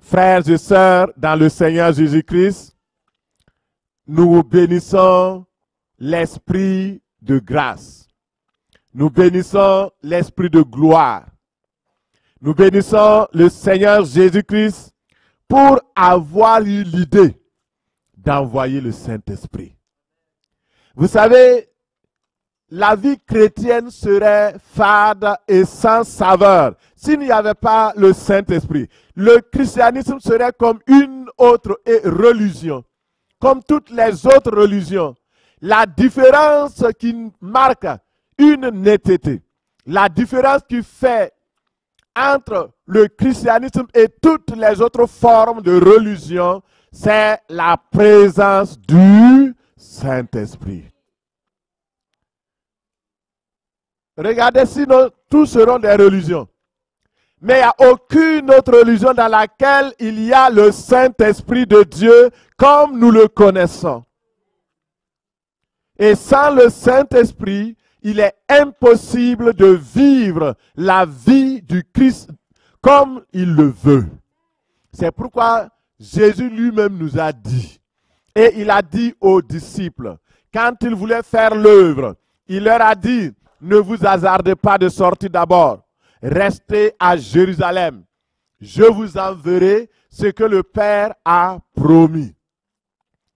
Frères et sœurs, dans le Seigneur Jésus-Christ, nous bénissons l'Esprit de grâce. Nous bénissons l'Esprit de gloire. Nous bénissons le Seigneur Jésus-Christ pour avoir eu l'idée d'envoyer le Saint-Esprit. Vous savez, la vie chrétienne serait fade et sans saveur s'il n'y avait pas le Saint-Esprit. Le christianisme serait comme une autre religion, comme toutes les autres religions. La différence qui marque une netteté, la différence qui fait entre le christianisme et toutes les autres formes de religion, c'est la présence du Saint-Esprit. Regardez, sinon, tous seront des religions. Mais il n'y a aucune autre religion dans laquelle il y a le Saint-Esprit de Dieu comme nous le connaissons. Et sans le Saint-Esprit, il est impossible de vivre la vie du Christ comme il le veut. C'est pourquoi Jésus lui-même nous a dit, et il a dit aux disciples, quand il voulait faire l'œuvre, il leur a dit, ne vous hasardez pas de sortir d'abord. Restez à Jérusalem. Je vous enverrai ce que le Père a promis.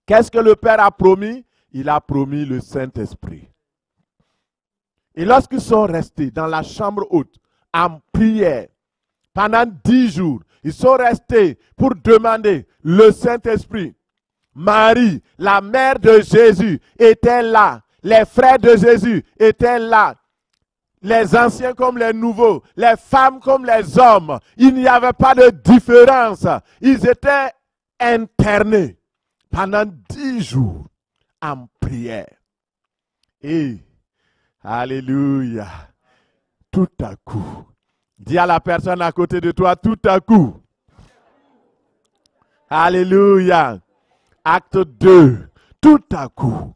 Qu'est-ce que le Père a promis? Il a promis le Saint-Esprit. Et lorsqu'ils sont restés dans la chambre haute, en prière, pendant 10 jours, ils sont restés pour demander le Saint-Esprit. Marie, la mère de Jésus, était là. Les frères de Jésus étaient là. Les anciens comme les nouveaux, les femmes comme les hommes. Il n'y avait pas de différence. Ils étaient internés pendant 10 jours en prière. Et, alléluia, tout à coup, dis à la personne à côté de toi, tout à coup. Alléluia. Acte 2, tout à coup.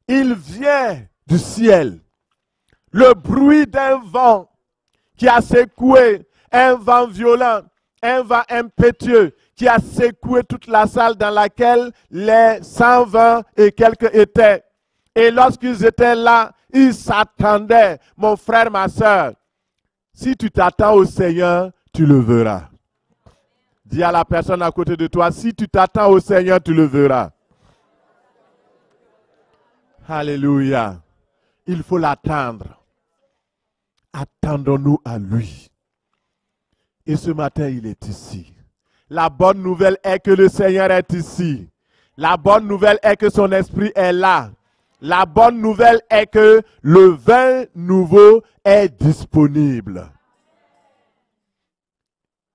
Il vient du ciel. Le bruit d'un vent qui a secoué, un vent violent, un vent impétueux qui a secoué toute la salle dans laquelle les 120 et quelques étaient. Et lorsqu'ils étaient là, ils s'attendaient. Mon frère, ma soeur, si tu t'attends au Seigneur, tu le verras. Dis à la personne à côté de toi, si tu t'attends au Seigneur, tu le verras. Alléluia. Il faut l'attendre. Attendons-nous à lui. Et ce matin, il est ici. La bonne nouvelle est que le Seigneur est ici. La bonne nouvelle est que son esprit est là. La bonne nouvelle est que le vin nouveau est disponible.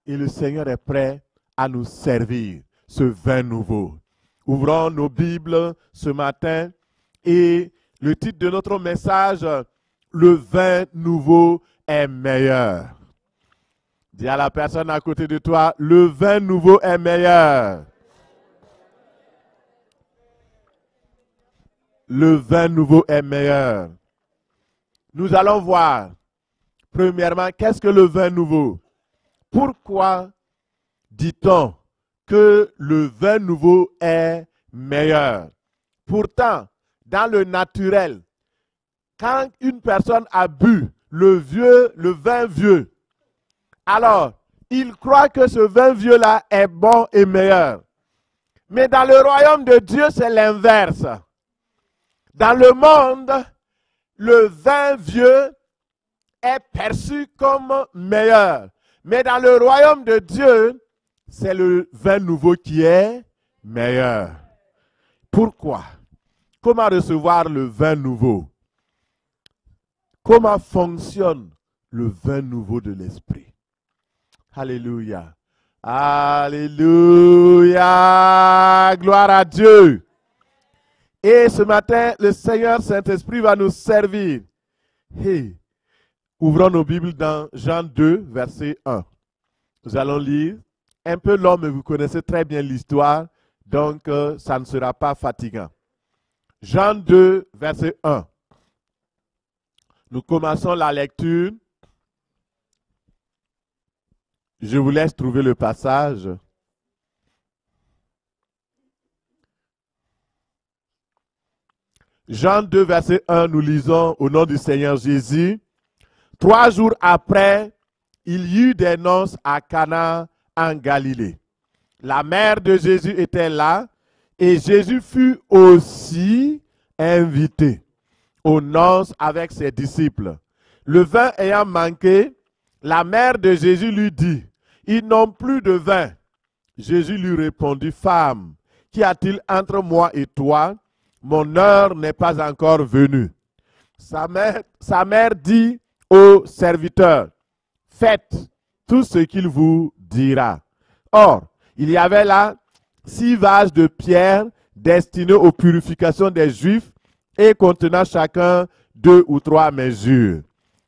Et le Seigneur est prêt à nous servir ce vin nouveau. Ouvrons nos Bibles ce matin et le titre de notre message, le vin nouveau est meilleur. Dis à la personne à côté de toi, le vin nouveau est meilleur. Le vin nouveau est meilleur. Nous allons voir, premièrement, qu'est-ce que le vin nouveau? Pourquoi dit-on que le vin nouveau est meilleur? Pourtant, dans le naturel, quand une personne a bu le vin vieux, alors il croit que ce vin vieux-là est bon et meilleur. Mais dans le royaume de Dieu, c'est l'inverse. Dans le monde, le vin vieux est perçu comme meilleur. Mais dans le royaume de Dieu, c'est le vin nouveau qui est meilleur. Pourquoi? Comment recevoir le vin nouveau? Comment fonctionne le vin nouveau de l'esprit? Alléluia. Alléluia. Gloire à Dieu. Et ce matin, le Seigneur Saint-Esprit va nous servir. Hey. Ouvrons nos Bibles dans Jean 2, verset 1. Nous allons lire. Un peu long, mais vous connaissez très bien l'histoire, donc ça ne sera pas fatigant. Jean 2, verset 1. Nous commençons la lecture. Je vous laisse trouver le passage. Jean 2, verset 1, nous lisons au nom du Seigneur Jésus. 3 jours après, il y eut des noces à Cana en Galilée. La mère de Jésus était là et Jésus fut aussi invité aux noces avec ses disciples. Le vin ayant manqué, la mère de Jésus lui dit, « Ils n'ont plus de vin. » Jésus lui répondit, « Femme, qu'y a-t-il entre moi et toi? Mon heure n'est pas encore venue. » Sa mère dit au serviteur, « Faites tout ce qu'il vous dira. » Or, il y avait là 6 vases de pierre destinés aux purifications des Juifs et contenant chacun 2 ou 3 mesures.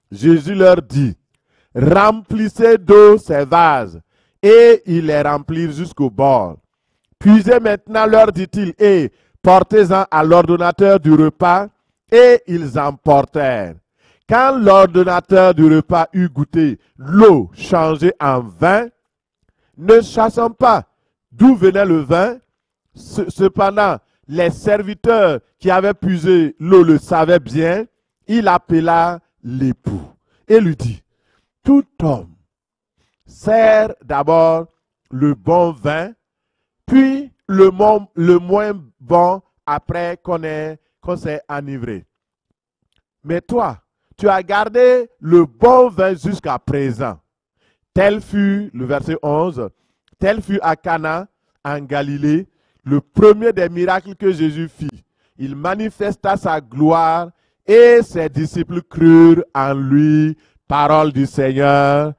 Jésus leur dit, « Remplissez d'eau ces vases. » Et ils les remplirent jusqu'au bord. « Puisez maintenant, leur dit-il, et portez-en à l'ordonnateur du repas. » Et ils en portèrent. Quand l'ordonnateur du repas eut goûté l'eau changée en vin, ne sachant pas d'où venait le vin, cependant, les serviteurs qui avaient puisé l'eau le savaient bien, il appela l'époux et lui dit, « Tout homme sert d'abord le bon vin, puis le moins bon après qu'on s'est enivré. Mais toi, tu as gardé le bon vin jusqu'à présent. » Tel fut, le verset 11, tel fut à Cana, en Galilée, le premier des miracles que Jésus fit. Il manifesta sa gloire et ses disciples crurent en lui. Parole du Seigneur.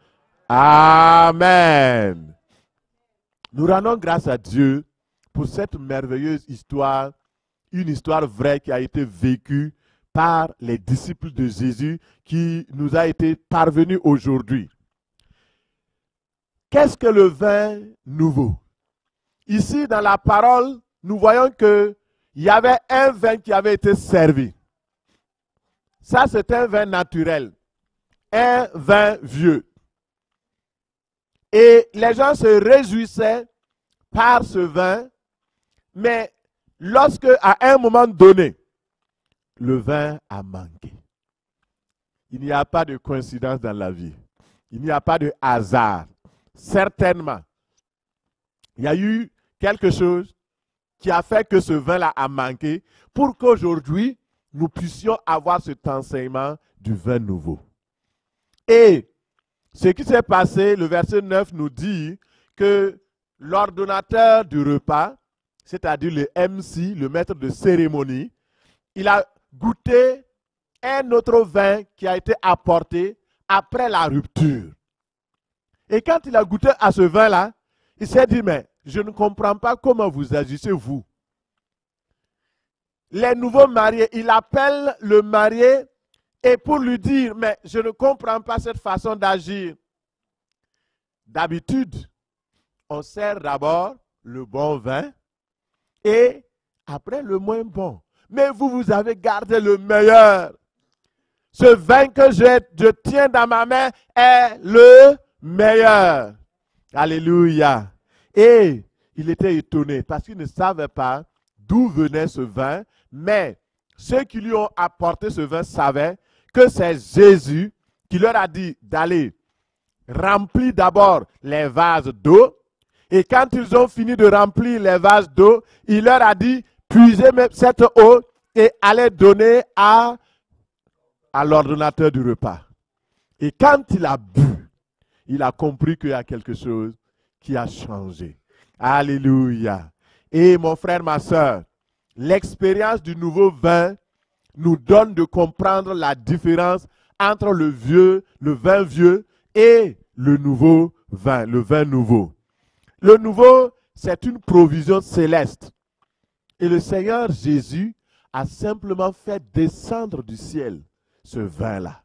Amen. Nous rendons grâce à Dieu pour cette merveilleuse histoire, une histoire vraie qui a été vécue par les disciples de Jésus qui nous a été parvenue aujourd'hui. Qu'est-ce que le vin nouveau? Ici, dans la parole, nous voyons qu'il y avait un vin qui avait été servi. Ça, c'est un vin naturel, un vin vieux. Et les gens se réjouissaient par ce vin, mais lorsque, à un moment donné, le vin a manqué. Il n'y a pas de coïncidence dans la vie. Il n'y a pas de hasard. Certainement, il y a eu quelque chose qui a fait que ce vin-là a manqué pour qu'aujourd'hui, nous puissions avoir cet enseignement du vin nouveau. Et ce qui s'est passé, le verset 9 nous dit que l'ordonnateur du repas, c'est-à-dire le MC, le maître de cérémonie, il a goûté un autre vin qui a été apporté après la rupture. Et quand il a goûté à ce vin-là, il s'est dit, mais je ne comprends pas comment vous agissez, vous. Les nouveaux mariés, il appelle le marié et pour lui dire, mais je ne comprends pas cette façon d'agir. D'habitude, on sert d'abord le bon vin et après le moins bon. Mais vous, vous avez gardé le meilleur. Ce vin que je tiens dans ma main est le meilleur. Alléluia. Et il était étonné parce qu'il ne savait pas d'où venait ce vin, mais ceux qui lui ont apporté ce vin savaient que c'est Jésus qui leur a dit d'aller remplir d'abord les vases d'eau. Et quand ils ont fini de remplir les vases d'eau, il leur a dit, puisez cette eau et allez donner à l'ordonnateur du repas. Et quand il a bu, il a compris qu'il y a quelque chose qui a changé. Alléluia. Et mon frère, ma soeur, l'expérience du nouveau vin nous donne de comprendre la différence entre le vin vieux et le nouveau vin, le vin nouveau. Le nouveau, c'est une provision céleste. Et le Seigneur Jésus a simplement fait descendre du ciel ce vin-là.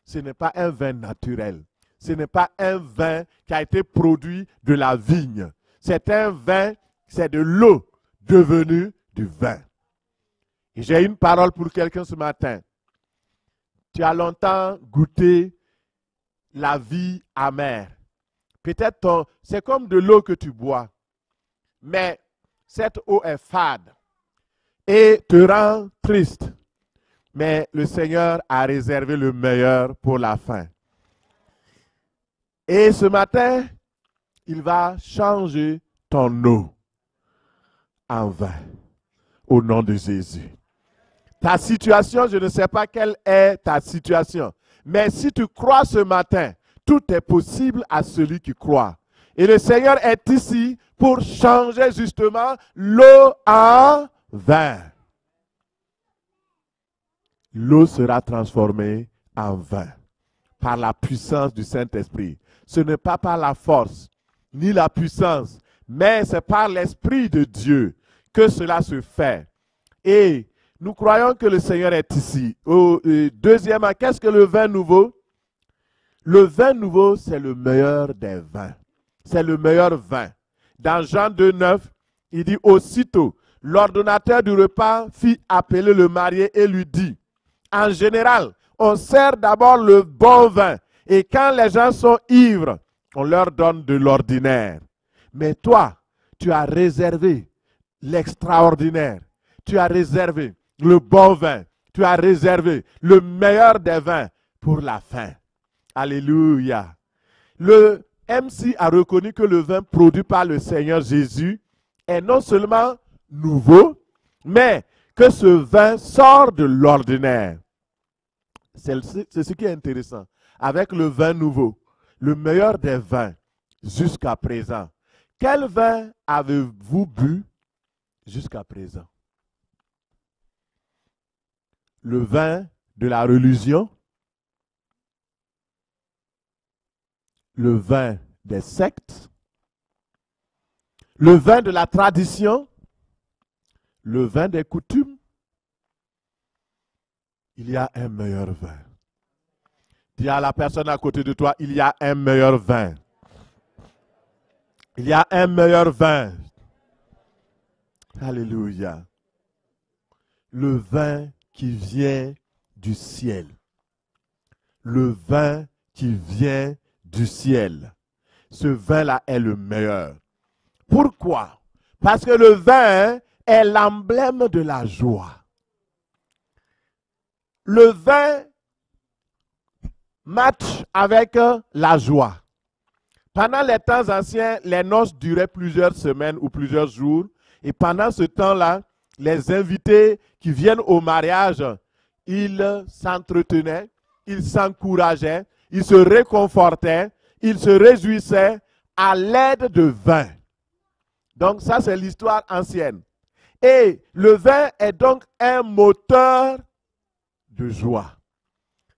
Ce n'est pas un vin naturel. Ce n'est pas un vin qui a été produit de la vigne. C'est un vin, c'est de l'eau devenue du vin. Et j'ai une parole pour quelqu'un ce matin. Tu as longtemps goûté la vie amère. Peut-être c'est comme de l'eau que tu bois, mais cette eau est fade et te rend triste. Mais le Seigneur a réservé le meilleur pour la fin. Et ce matin, il va changer ton eau en vin, au nom de Jésus. Ta situation, je ne sais pas quelle est ta situation, mais si tu crois ce matin, tout est possible à celui qui croit. Et le Seigneur est ici pour changer justement l'eau en vin. L'eau sera transformée en vin par la puissance du Saint-Esprit. Ce n'est pas par la force ni la puissance, mais c'est par l'Esprit de Dieu que cela se fait. Et nous croyons que le Seigneur est ici. Deuxièmement, qu'est-ce que le vin nouveau? Le vin nouveau, c'est le meilleur des vins. C'est le meilleur vin. Dans Jean 2,9, il dit aussitôt, l'ordonnateur du repas fit appeler le marié et lui dit, en général, on sert d'abord le bon vin. Et quand les gens sont ivres, on leur donne de l'ordinaire. Mais toi, tu as réservé l'extraordinaire. Tu as réservé le bon vin. Tu as réservé le meilleur des vins pour la fin. Alléluia. Le MC a reconnu que le vin produit par le Seigneur Jésus est non seulement nouveau, mais que ce vin sort de l'ordinaire. C'est ce qui est intéressant. Avec le vin nouveau, le meilleur des vins jusqu'à présent. Quel vin avez-vous bu jusqu'à présent? Le vin de la religion? Le vin des sectes? Le vin de la tradition? Le vin des coutumes? Il y a un meilleur vin. Dis à la personne à côté de toi, il y a un meilleur vin. Il y a un meilleur vin. Alléluia. Le vin qui vient du ciel. Le vin qui vient du ciel. Ce vin-là est le meilleur. Pourquoi? Parce que le vin est l'emblème de la joie. Le vin match avec la joie. Pendant les temps anciens, les noces duraient plusieurs semaines ou plusieurs jours. Et pendant ce temps-là, les invités qui viennent au mariage, ils s'entretenaient, ils s'encourageaient, ils se réconfortaient, ils se réjouissaient à l'aide de vin. Donc ça, c'est l'histoire ancienne. Et le vin est donc un moteur de joie.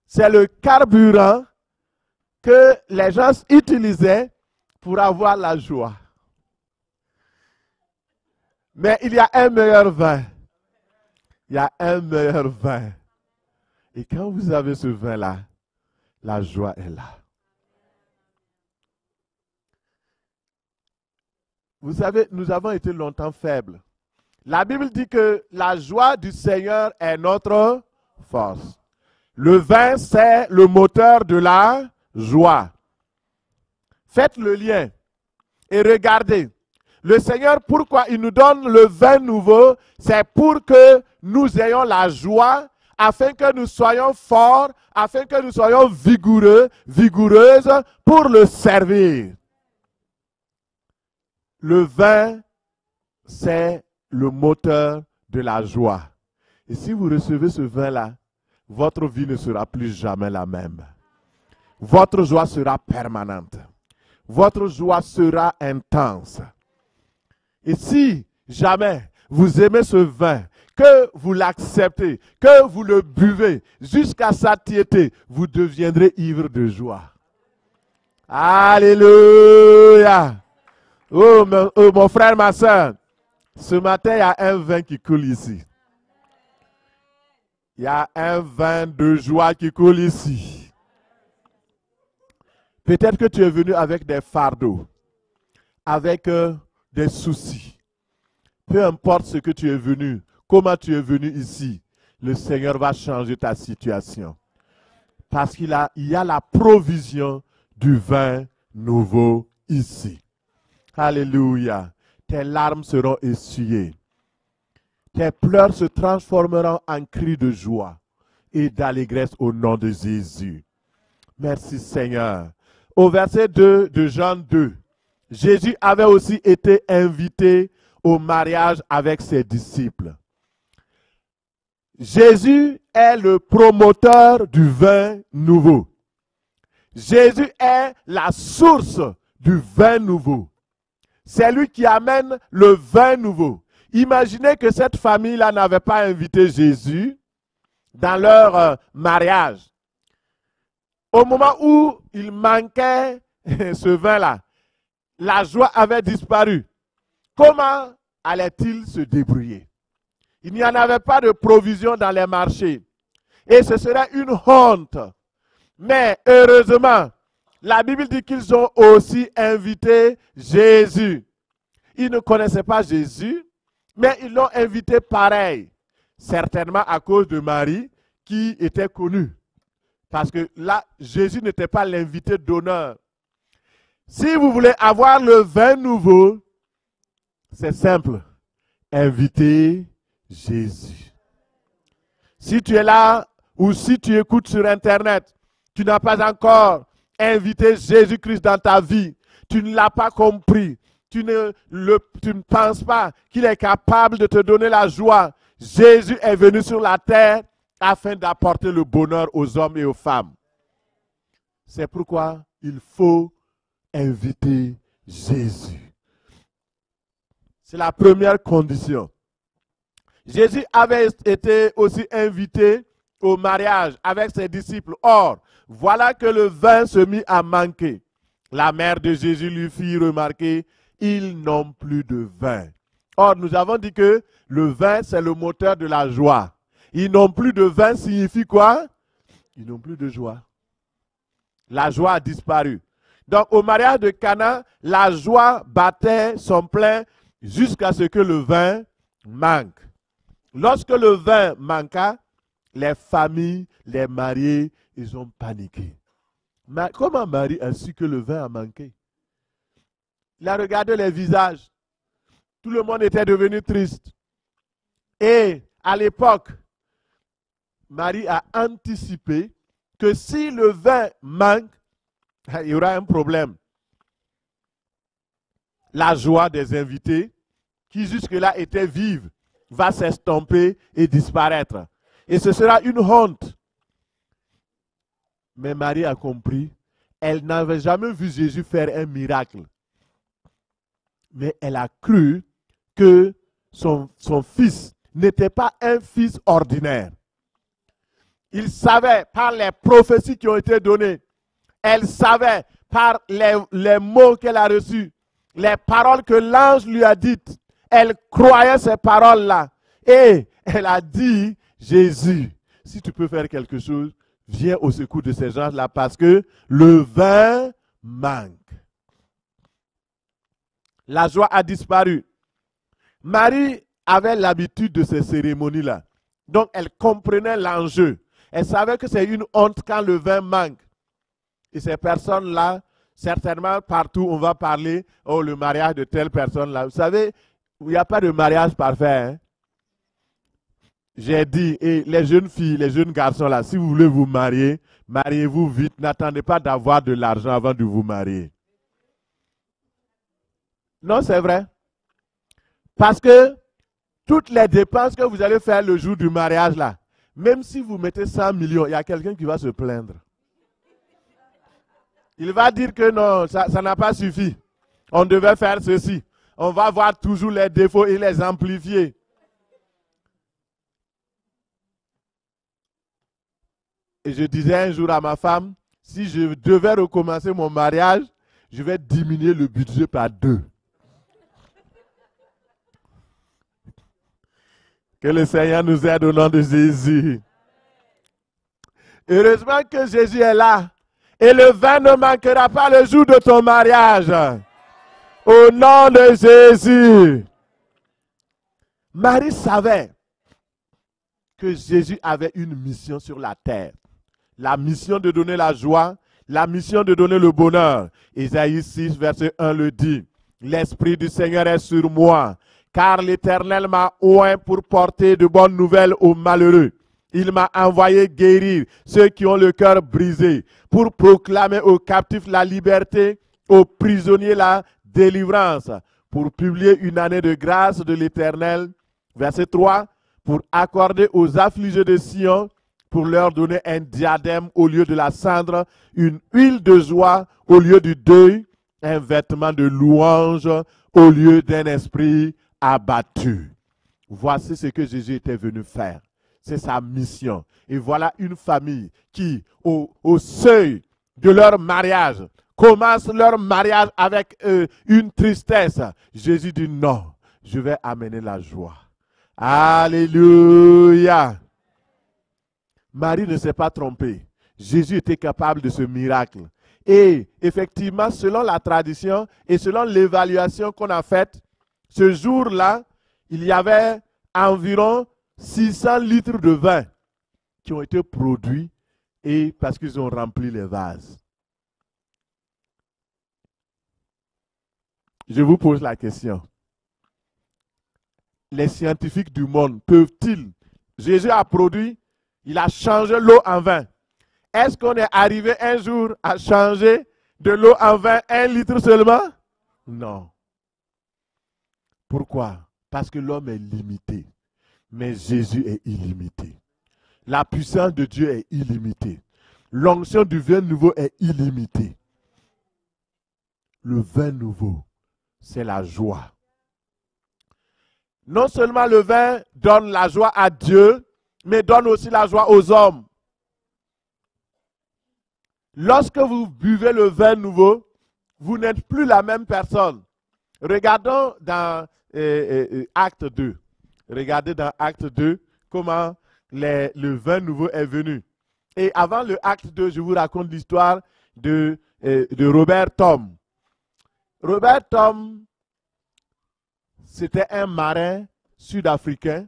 C'est le carburant que les gens utilisaient pour avoir la joie. Mais il y a un meilleur vin. Il y a un meilleur vin. Et quand vous avez ce vin-là, la joie est là. Vous savez, nous avons été longtemps faibles. La Bible dit que la joie du Seigneur est notre force. Le vin, c'est le moteur de la joie. Faites le lien et regardez. Le Seigneur, pourquoi il nous donne le vin nouveau? C'est pour que nous ayons la joie, afin que nous soyons forts, afin que nous soyons vigoureux, vigoureuses pour le servir. Le vin, c'est le moteur de la joie. Et si vous recevez ce vin-là, votre vie ne sera plus jamais la même. Votre joie sera permanente. Votre joie sera intense. Et si jamais vous aimez ce vin, que vous l'acceptez, que vous le buvez jusqu'à satiété, vous deviendrez ivre de joie. Alléluia! Oh mon frère, ma soeur, ce matin, il y a un vin qui coule ici. Il y a un vin de joie qui coule ici. Peut-être que tu es venu avec des fardeaux, avec des soucis. Peu importe ce que tu es venu, comment tu es venu ici, le Seigneur va changer ta situation. Parce qu'il y a la provision du vin nouveau ici. Alléluia. Tes larmes seront essuyées. Tes pleurs se transformeront en cris de joie et d'allégresse au nom de Jésus. Merci Seigneur. Au verset 2 de Jean 2, Jésus avait aussi été invité au mariage avec ses disciples. Jésus est le promoteur du vin nouveau. Jésus est la source du vin nouveau. C'est lui qui amène le vin nouveau. Imaginez que cette famille-là n'avait pas invité Jésus dans leur mariage. Au moment où il manquait ce vin-là, la joie avait disparu. Comment allait-il se débrouiller? Il n'y en avait pas de provision dans les marchés. Et ce serait une honte. Mais heureusement, la Bible dit qu'ils ont aussi invité Jésus. Ils ne connaissaient pas Jésus, mais ils l'ont invité pareil. Certainement à cause de Marie qui était connue. Parce que là, Jésus n'était pas l'invité d'honneur. Si vous voulez avoir le vin nouveau, c'est simple. Invitez Jésus. Si tu es là ou si tu écoutes sur Internet, tu n'as pas encore invité Jésus-Christ dans ta vie, tu ne l'as pas compris, tu ne penses pas qu'il est capable de te donner la joie. Jésus est venu sur la terre afin d'apporter le bonheur aux hommes et aux femmes. C'est pourquoi il faut inviter Jésus. C'est la première condition. Jésus avait été aussi invité au mariage avec ses disciples. Or, voilà que le vin se mit à manquer. La mère de Jésus lui fit remarquer, ils n'ont plus de vin. Or, nous avons dit que le vin, c'est le moteur de la joie. Ils n'ont plus de vin signifie quoi? Ils n'ont plus de joie. La joie a disparu. Donc, au mariage de Cana, la joie battait son plein jusqu'à ce que le vin manque. Lorsque le vin manqua, les familles, les mariés, ils ont paniqué. Mais comment Marie a su que le vin a manqué? Il a regardé les visages. Tout le monde était devenu triste. Et à l'époque, Marie a anticipé que si le vin manque, il y aura un problème. La joie des invités, qui jusque-là étaient vives, va s'estomper et disparaître. Et ce sera une honte. Mais Marie a compris, elle n'avait jamais vu Jésus faire un miracle. Mais elle a cru que son fils n'était pas un fils ordinaire. Il savait par les prophéties qui ont été données, elle savait par les mots qu'elle a reçus, les paroles que l'ange lui a dites, elle croyait ces paroles-là. Et elle a dit, Jésus, si tu peux faire quelque chose, viens au secours de ces gens-là parce que le vin manque. La joie a disparu. Marie avait l'habitude de ces cérémonies-là. Donc, elle comprenait l'enjeu. Elle savait que c'est une honte quand le vin manque. Et ces personnes-là, certainement partout, on va parler, oh, le mariage de telle personne-là. Vous savez, il n'y a pas de mariage parfait. Hein? J'ai dit, et les jeunes filles, les jeunes garçons là, si vous voulez vous marier, mariez-vous vite. N'attendez pas d'avoir de l'argent avant de vous marier. Non, c'est vrai. Parce que toutes les dépenses que vous allez faire le jour du mariage là, même si vous mettez 100 millions, il y a quelqu'un qui va se plaindre. Il va dire que non, ça n'a pas suffi. On devait faire ceci. On va voir toujours les défauts et les amplifier. Et je disais un jour à ma femme, si je devais recommencer mon mariage, je vais diminuer le budget par 2. Que le Seigneur nous aide au nom de Jésus. Heureusement que Jésus est là. Et le vin ne manquera pas le jour de ton mariage. Au nom de Jésus. Marie savait que Jésus avait une mission sur la terre. La mission de donner la joie, la mission de donner le bonheur. Ésaïe 6, verset 1 le dit. L'Esprit du Seigneur est sur moi, car l'Éternel m'a oint pour porter de bonnes nouvelles aux malheureux. Il m'a envoyé guérir ceux qui ont le cœur brisé, pour proclamer aux captifs la liberté, aux prisonniers la délivrance, pour publier une année de grâce de l'Éternel. Verset 3, pour accorder aux affligés de Sion, pour leur donner un diadème au lieu de la cendre, une huile de joie au lieu du deuil, un vêtement de louange au lieu d'un esprit abattu. Voici ce que Jésus était venu faire. C'est sa mission. Et voilà une famille qui, au seuil de leur mariage, commence leur mariage avec une tristesse. Jésus dit non, je vais amener la joie. Alléluia. Marie ne s'est pas trompée. Jésus était capable de ce miracle. Et effectivement, selon la tradition et selon l'évaluation qu'on a faite, ce jour-là, il y avait environ 600 litres de vin qui ont été produits et parce qu'ils ont rempli les vases. Je vous pose la question. Les scientifiques du monde peuvent-ils? Jésus a produit, il a changé l'eau en vin. Est-ce qu'on est arrivé un jour à changer de l'eau en vin 1 litre seulement? Non. Pourquoi? Parce que l'homme est limité. Mais Jésus est illimité. La puissance de Dieu est illimitée. L'onction du vin nouveau est illimitée. Le vin nouveau, c'est la joie. Non seulement le vin donne la joie à Dieu, mais donne aussi la joie aux hommes. Lorsque vous buvez le vin nouveau, vous n'êtes plus la même personne. Regardons dans Acte 2. Regardez dans Acte 2 comment le vin nouveau est venu. Et avant le Acte 2, je vous raconte l'histoire de Robert Thom. Robert Thom, c'était un marin sud-africain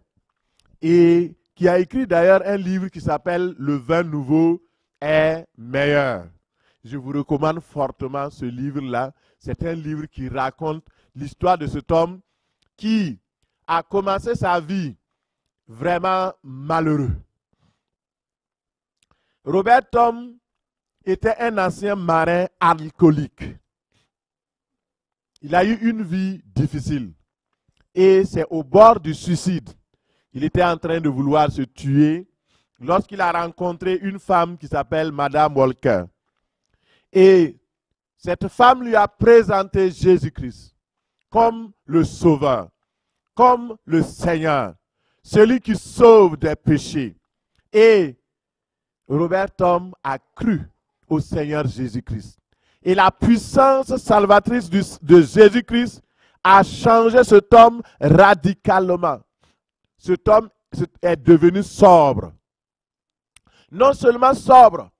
et qui a écrit d'ailleurs un livre qui s'appelle « Le vin nouveau est meilleur ». Je vous recommande fortement ce livre-là. C'est un livre qui raconte l'histoire de cet homme qui a commencé sa vie vraiment malheureux. Robert Thom était un ancien marin alcoolique. Il a eu une vie difficile. Et c'est au bord du suicide. Il était en train de vouloir se tuer lorsqu'il a rencontré une femme qui s'appelle Madame Walker. Et cette femme lui a présenté Jésus-Christ comme le Sauveur, comme le Seigneur, celui qui sauve des péchés. Et Robert Thom a cru au Seigneur Jésus-Christ. Et la puissance salvatrice de Jésus-Christ a changé cet homme radicalement. Cet homme est devenu sobre. Non seulement sobre,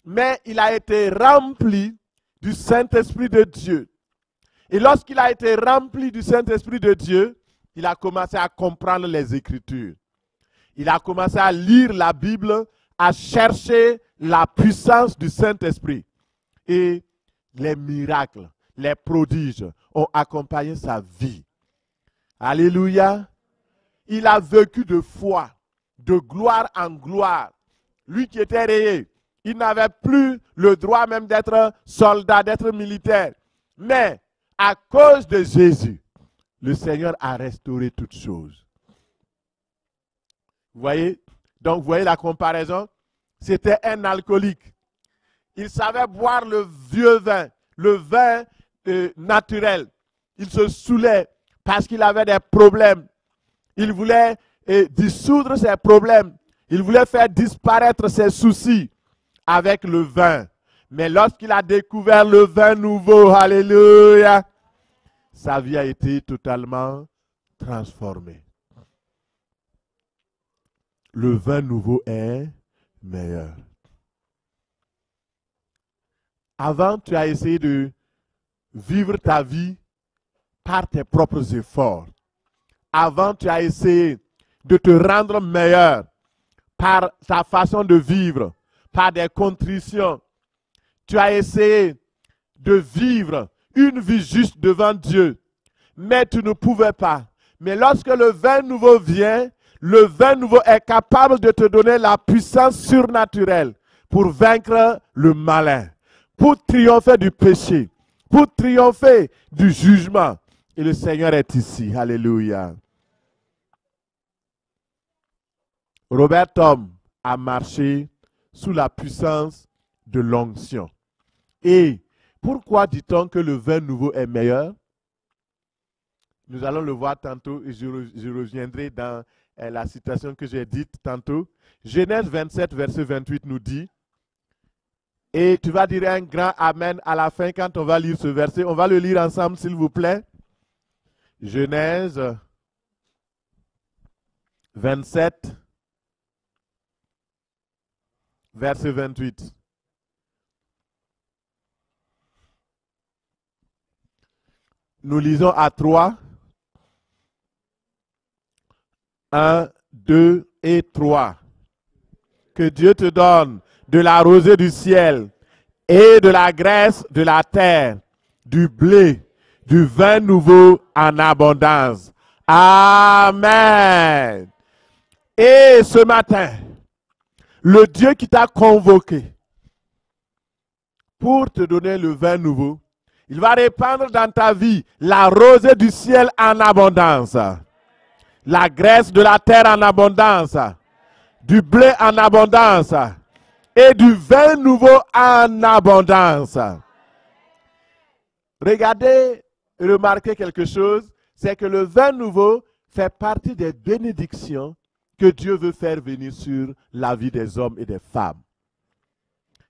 mais il a été rempli du Saint-Esprit de Dieu. Et lorsqu'il a été rempli du Saint-Esprit de Dieu, il a commencé à comprendre les Écritures. Il a commencé à lire la Bible, à chercher la puissance du Saint-Esprit. Et les miracles, les prodiges ont accompagné sa vie. Alléluia. Il a vécu de foi, de gloire en gloire. Lui qui était rayé, il n'avait plus le droit même d'être soldat, d'être militaire. Mais à cause de Jésus, le Seigneur a restauré toutes choses. Vous voyez? Donc, vous voyez la comparaison? C'était un alcoolique. Il savait boire le vieux vin, le vin naturel. Il se saoulait parce qu'il avait des problèmes. Il voulait dissoudre ses problèmes. Il voulait faire disparaître ses soucis avec le vin. Mais lorsqu'il a découvert le vin nouveau, alléluia, sa vie a été totalement transformée. Le vin nouveau est meilleur. Avant, tu as essayé de vivre ta vie par tes propres efforts. Avant, tu as essayé de te rendre meilleur par ta façon de vivre, par des contritions. Tu as essayé de vivre une vie juste devant Dieu, mais tu ne pouvais pas. Mais lorsque le vin nouveau vient, le vin nouveau est capable de te donner la puissance surnaturelle pour vaincre le malin, pour triompher du péché, pour triompher du jugement. Et le Seigneur est ici. Alléluia. Robert Tom a marché sous la puissance de l'onction. Et pourquoi dit-on que le vin nouveau est meilleur? Nous allons le voir tantôt et je reviendrai dans la citation que j'ai dite tantôt. Genèse 27, verset 28 nous dit, et tu vas dire un grand amen à la fin quand on va lire ce verset. On va le lire ensemble s'il vous plaît. Genèse 27, verset 28. Nous lisons à 3. 1, 2 et 3. Que Dieu te donne de la rosée du ciel et de la graisse de la terre, du blé, du vin nouveau en abondance. Amen. Et ce matin, le Dieu qui t'a convoqué pour te donner le vin nouveau, il va répandre dans ta vie la rosée du ciel en abondance, la graisse de la terre en abondance, du blé en abondance et du vin nouveau en abondance. Regardez, remarquez quelque chose, c'est que le vin nouveau fait partie des bénédictions que Dieu veut faire venir sur la vie des hommes et des femmes.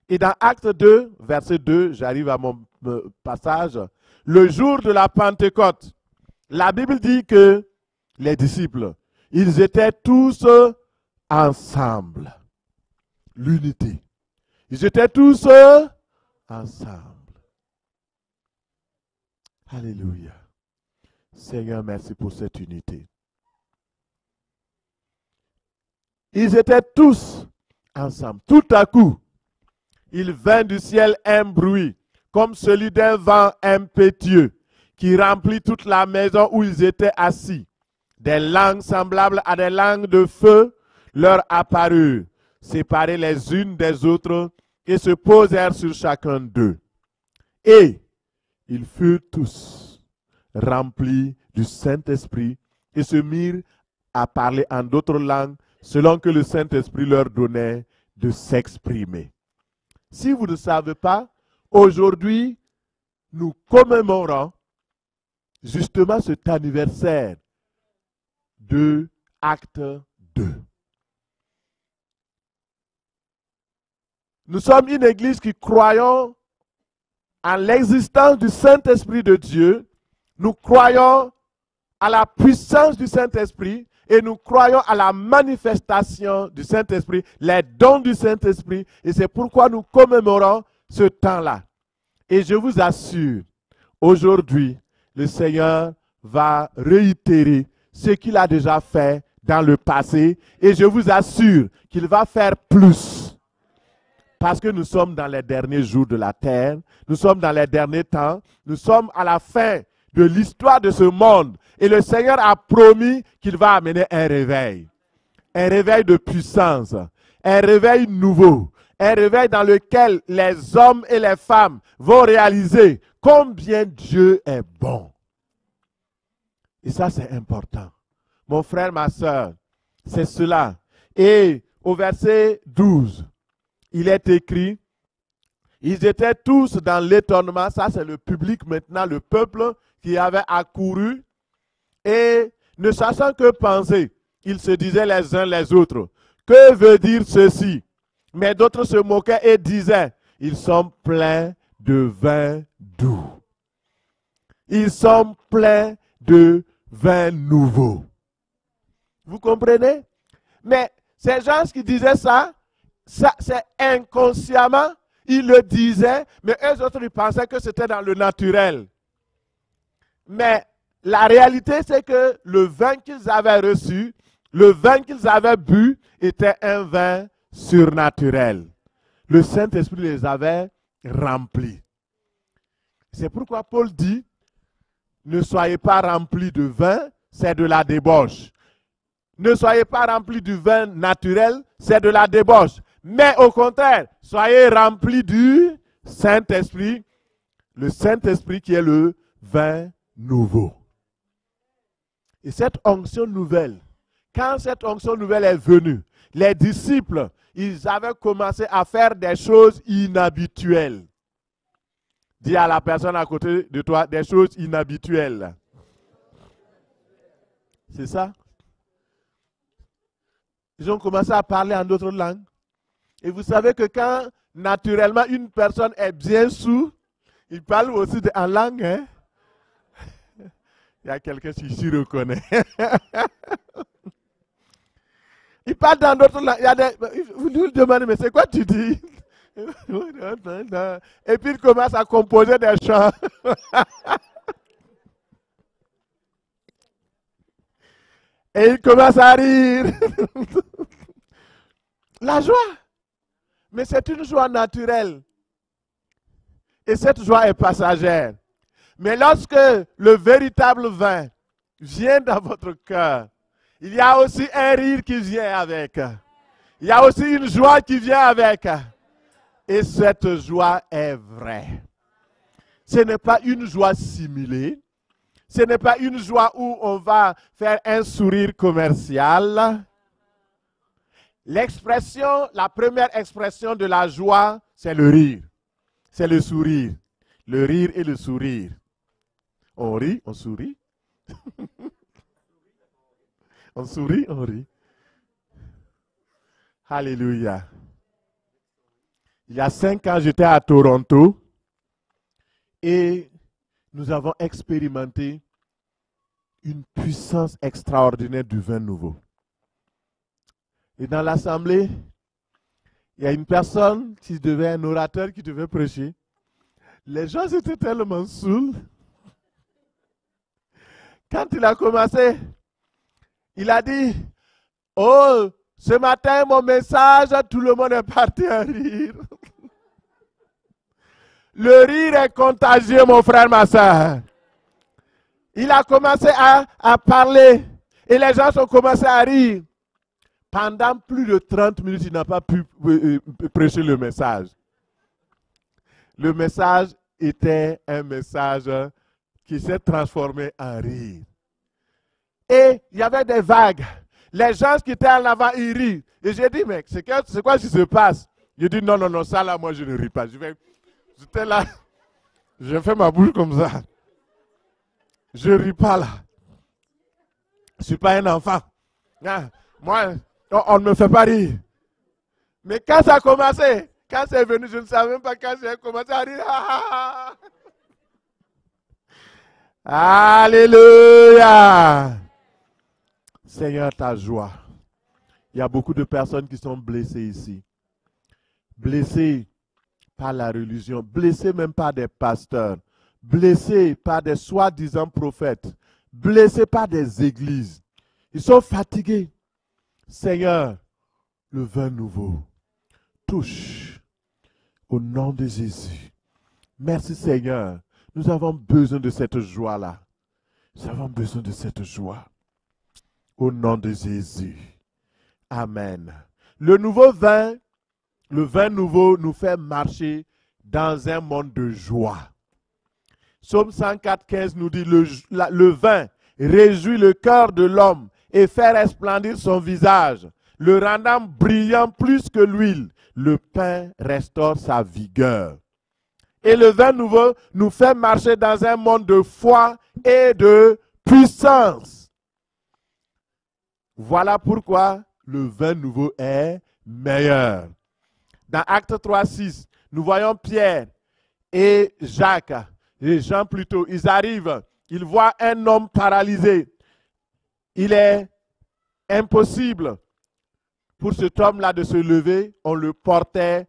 Et dans Acte 2, verset 2, j'arrive à mon passage, le jour de la Pentecôte, la Bible dit que les disciples, ils étaient tous ensemble. L'unité. Ils étaient tous ensemble. Alléluia. Seigneur, merci pour cette unité. Ils étaient tous ensemble. Tout à coup, il vint du ciel un bruit, comme celui d'un vent impétueux, qui remplit toute la maison où ils étaient assis. Des langues semblables à des langues de feu leur apparurent, séparées les unes des autres, et se posèrent sur chacun d'eux. Et ils furent tous remplis du Saint-Esprit et se mirent à parler en d'autres langues, selon que le Saint-Esprit leur donnait de s'exprimer. Si vous ne savez pas, aujourd'hui, nous commémorons justement cet anniversaire de Acte 2. Nous sommes une église qui croyons en l'existence du Saint-Esprit de Dieu. Nous croyons à la puissance du Saint-Esprit et nous croyons à la manifestation du Saint-Esprit, les dons du Saint-Esprit. Et c'est pourquoi nous commémorons ce temps-là. Et je vous assure, aujourd'hui, le Seigneur va réitérer ce qu'il a déjà fait dans le passé. Et je vous assure qu'il va faire plus. Parce que nous sommes dans les derniers jours de la terre. Nous sommes dans les derniers temps. Nous sommes à la fin de l'histoire de ce monde. Et le Seigneur a promis qu'il va amener un réveil. Un réveil de puissance. Un réveil nouveau. Un réveil dans lequel les hommes et les femmes vont réaliser combien Dieu est bon. Et ça, c'est important. Mon frère, ma soeur, c'est cela. Et au verset 12, il est écrit, ils étaient tous dans l'étonnement. Ça, c'est le public maintenant, le peuple qui avait accouru. Et ne sachant que penser, ils se disaient les uns les autres, que veut dire ceci? Mais d'autres se moquaient et disaient, ils sont pleins de vin doux. Ils sont pleins de vin nouveau. Vous comprenez? Mais ces gens qui disaient ça c'est inconsciemment, ils le disaient, mais eux autres, ils pensaient que c'était dans le naturel. Mais la réalité, c'est que le vin qu'ils avaient reçu, le vin qu'ils avaient bu, était un vin surnaturel. Le Saint-Esprit les avait remplis. C'est pourquoi Paul dit, ne soyez pas remplis de vin, c'est de la débauche. Ne soyez pas remplis du vin naturel, c'est de la débauche. Mais au contraire, soyez remplis du Saint-Esprit, le Saint-Esprit qui est le vin nouveau. Et cette onction nouvelle, quand cette onction nouvelle est venue, les disciples, ils avaient commencé à faire des choses inhabituelles. Dis à la personne à côté de toi, des choses inhabituelles. C'est ça? Ils ont commencé à parler en d'autres langues. Et vous savez que quand naturellement une personne est bien sous, il parle aussi en langue. Hein? Il y a quelqu'un qui s'y reconnaît. Il parle dans d'autres langues. Vous lui demandez, mais c'est quoi tu dis? Et puis il commence à composer des chants. Et il commence à rire. La joie. Mais c'est une joie naturelle. Et cette joie est passagère. Mais lorsque le véritable vin vient dans votre cœur, il y a aussi un rire qui vient avec. Il y a aussi une joie qui vient avec. Et cette joie est vraie. Ce n'est pas une joie simulée. Ce n'est pas une joie où on va faire un sourire commercial. L'expression, la première expression de la joie, c'est le rire. C'est le sourire. Le rire et le sourire. On rit, on sourit. On sourit, on rit. Alléluia. Il y a 5 ans, j'étais à Toronto et nous avons expérimenté une puissance extraordinaire du vin nouveau. Et dans l'assemblée, il y a une personne qui devait, un orateur qui devait prêcher. Les gens étaient tellement saouls. Quand il a commencé, il a dit, oh, ce matin, mon message, tout le monde est parti à rire. Le rire est contagieux, mon frère, ma soeur. Il a commencé à parler et les gens ont commencé à rire. Pendant plus de 30 minutes, il n'a pas pu prêcher le message. Le message était un message qui s'est transformé en rire. Et il y avait des vagues. Les gens qui étaient en avant, ils rient. Et j'ai dit, mais c'est quoi qui se passe? J'ai dit, non, non, non, ça là, moi je ne ris pas. J'étais là, je fais ma bouche comme ça. Je ne ris pas là. Je ne suis pas un enfant. Ah, moi, on ne me fait pas rire. Mais quand ça a commencé, quand c'est venu, je ne savais même pas quand j'ai commencé à rire. Alléluia. Seigneur, ta joie. Il y a beaucoup de personnes qui sont blessées ici. Blessées par la religion, blessées même par des pasteurs, blessés par des soi-disant prophètes, blessés par des églises. Ils sont fatigués. Seigneur, le vin nouveau touche au nom de Jésus. Merci Seigneur. Nous avons besoin de cette joie-là. Nous avons besoin de cette joie. Au nom de Jésus. Amen. Le vin nouveau nous fait marcher dans un monde de joie. Psaume 104, 15 nous dit, le vin réjouit le cœur de l'homme et fait resplendir son visage, le rendant brillant plus que l'huile. Le pain restaure sa vigueur. Et le vin nouveau nous fait marcher dans un monde de foi et de puissance. Voilà pourquoi le vin nouveau est meilleur. Dans Actes 3, 6, nous voyons Pierre et Jacques, et Jean plutôt, ils arrivent, ils voient un homme paralysé. Il est impossible pour cet homme-là de se lever. On le portait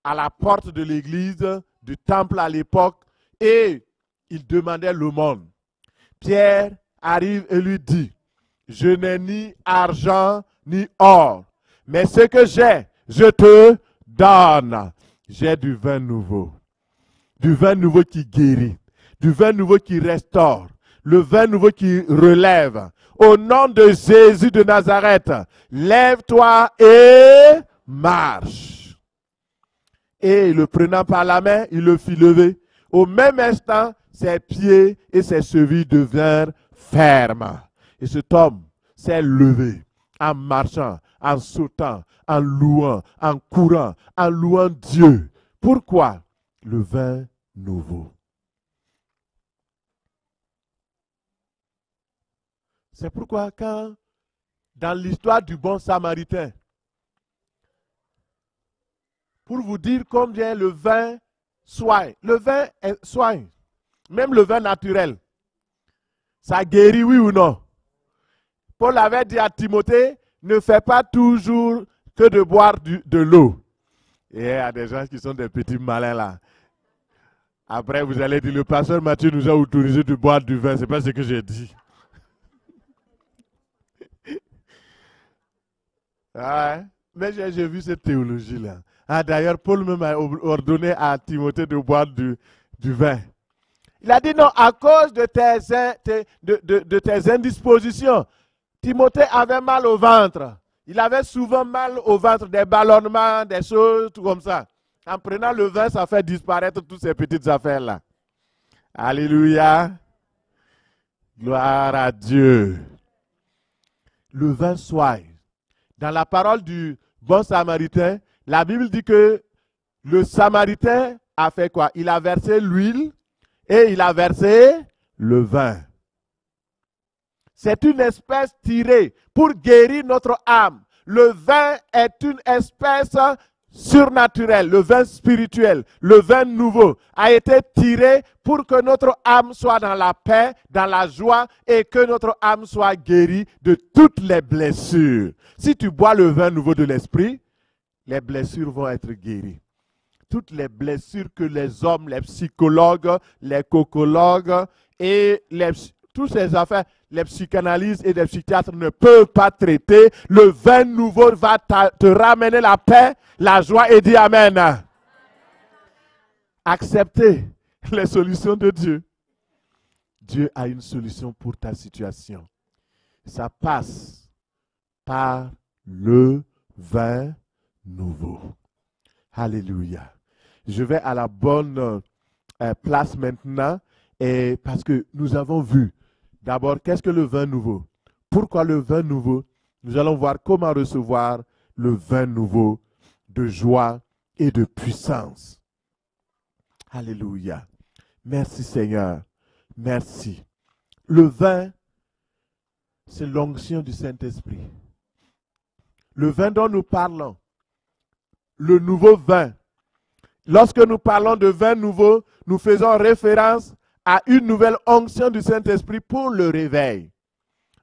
à la porte de l'église, du temple à l'époque, et il demandait l'aumône. Pierre arrive et lui dit, je n'ai ni argent ni or, mais ce que j'ai, je te donne. J'ai du vin nouveau. du vin nouveau qui guérit, du vin nouveau qui restaure, le vin nouveau qui relève. Au nom de Jésus de Nazareth, lève-toi et marche. Et le prenant par la main, il le fit lever. Au même instant, ses pieds et ses chevilles devinrent fermes. Et cet homme s'est levé en marchant, en sautant, en louant, en courant, en louant Dieu. Pourquoi? Le vin nouveau. C'est pourquoi quand, dans l'histoire du bon Samaritain, pour vous dire combien le vin soigne, le vin soigne, même le vin naturel, ça guérit, oui ou non? Paul avait dit à Timothée, ne fais pas toujours que de boire de l'eau. Et il y a des gens qui sont des petits malins là. Après, vous allez dire, le pasteur Mathieu nous a autorisé de boire du vin. Ce n'est pas ce que j'ai dit. Ah, mais j'ai vu cette théologie-là. Ah, d'ailleurs, Paul même a ordonné à Timothée de boire du vin. Il a dit non, à cause de tes indispositions. Timothée avait mal au ventre. Il avait souvent mal au ventre, des ballonnements, des choses, tout comme ça. En prenant le vin, ça fait disparaître toutes ces petites affaires-là. Alléluia. Gloire à Dieu. Le vin soigne. Dans la parole du bon Samaritain, la Bible dit que le Samaritain a fait quoi? Il a versé l'huile et il a versé le vin. C'est une espèce tirée pour guérir notre âme. Le vin est une espèce surnaturelle, le vin spirituel, le vin nouveau a été tiré pour que notre âme soit dans la paix, dans la joie et que notre âme soit guérie de toutes les blessures. Si tu bois le vin nouveau de l'esprit, les blessures vont être guéries. Toutes les blessures que les hommes, les psychologues, les cocologues et toutes ces affaires, les psychanalystes et les psychiatres ne peuvent pas traiter. Le vin nouveau va te ramener la paix, la joie et dis Amen. Acceptez les solutions de Dieu. Dieu a une solution pour ta situation. Ça passe par le vin nouveau. Alléluia. Je vais à la bonne place maintenant et parce que nous avons vu d'abord qu'est-ce que le vin nouveau. Pourquoi le vin nouveau? Nous allons voir comment recevoir le vin nouveau de joie et de puissance. Alléluia. Merci Seigneur. Merci. Le vin, c'est l'onction du Saint-Esprit. Le vin dont nous parlons, le nouveau vin. Lorsque nous parlons de vin nouveau, nous faisons référence à une nouvelle onction du Saint-Esprit pour le réveil.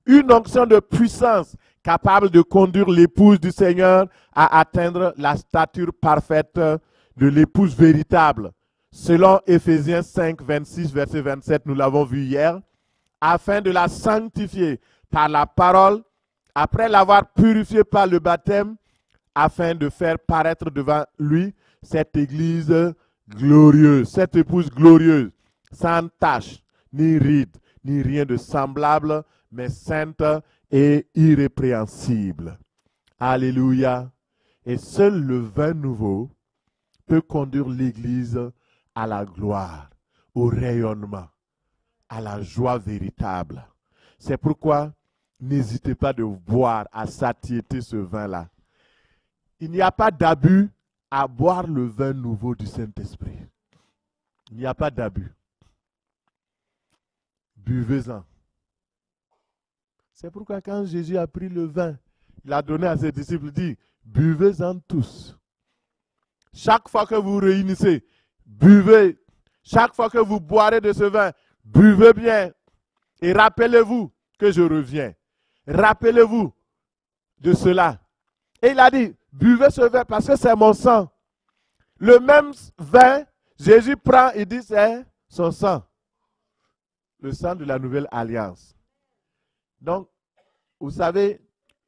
Une onction de puissance capable de conduire l'épouse du Seigneur à atteindre la stature parfaite de l'épouse véritable. Selon Éphésiens 5, 26, verset 27, nous l'avons vu hier, afin de la sanctifier par la parole, après l'avoir purifiée par le baptême, afin de faire paraître devant lui cette église glorieuse, cette épouse glorieuse, sans tache, ni ride, ni rien de semblable, mais sainte et irrépréhensible. Alléluia. Et seul le vin nouveau peut conduire l'église à la gloire, au rayonnement, à la joie véritable. C'est pourquoi n'hésitez pas de boire à satiété ce vin-là. Il n'y a pas d'abus à boire le vin nouveau du Saint-Esprit. Il n'y a pas d'abus. Buvez-en. C'est pourquoi quand Jésus a pris le vin, il a donné à ses disciples, il dit, buvez-en tous. Chaque fois que vous réunissez, buvez. Chaque fois que vous boirez de ce vin, buvez bien. Et rappelez-vous que je reviens. Rappelez-vous de cela. Et il a dit, buvez ce vin parce que c'est mon sang. Le même vin, Jésus prend et dit, c'est son sang. Le sang de la nouvelle alliance. Donc, vous savez,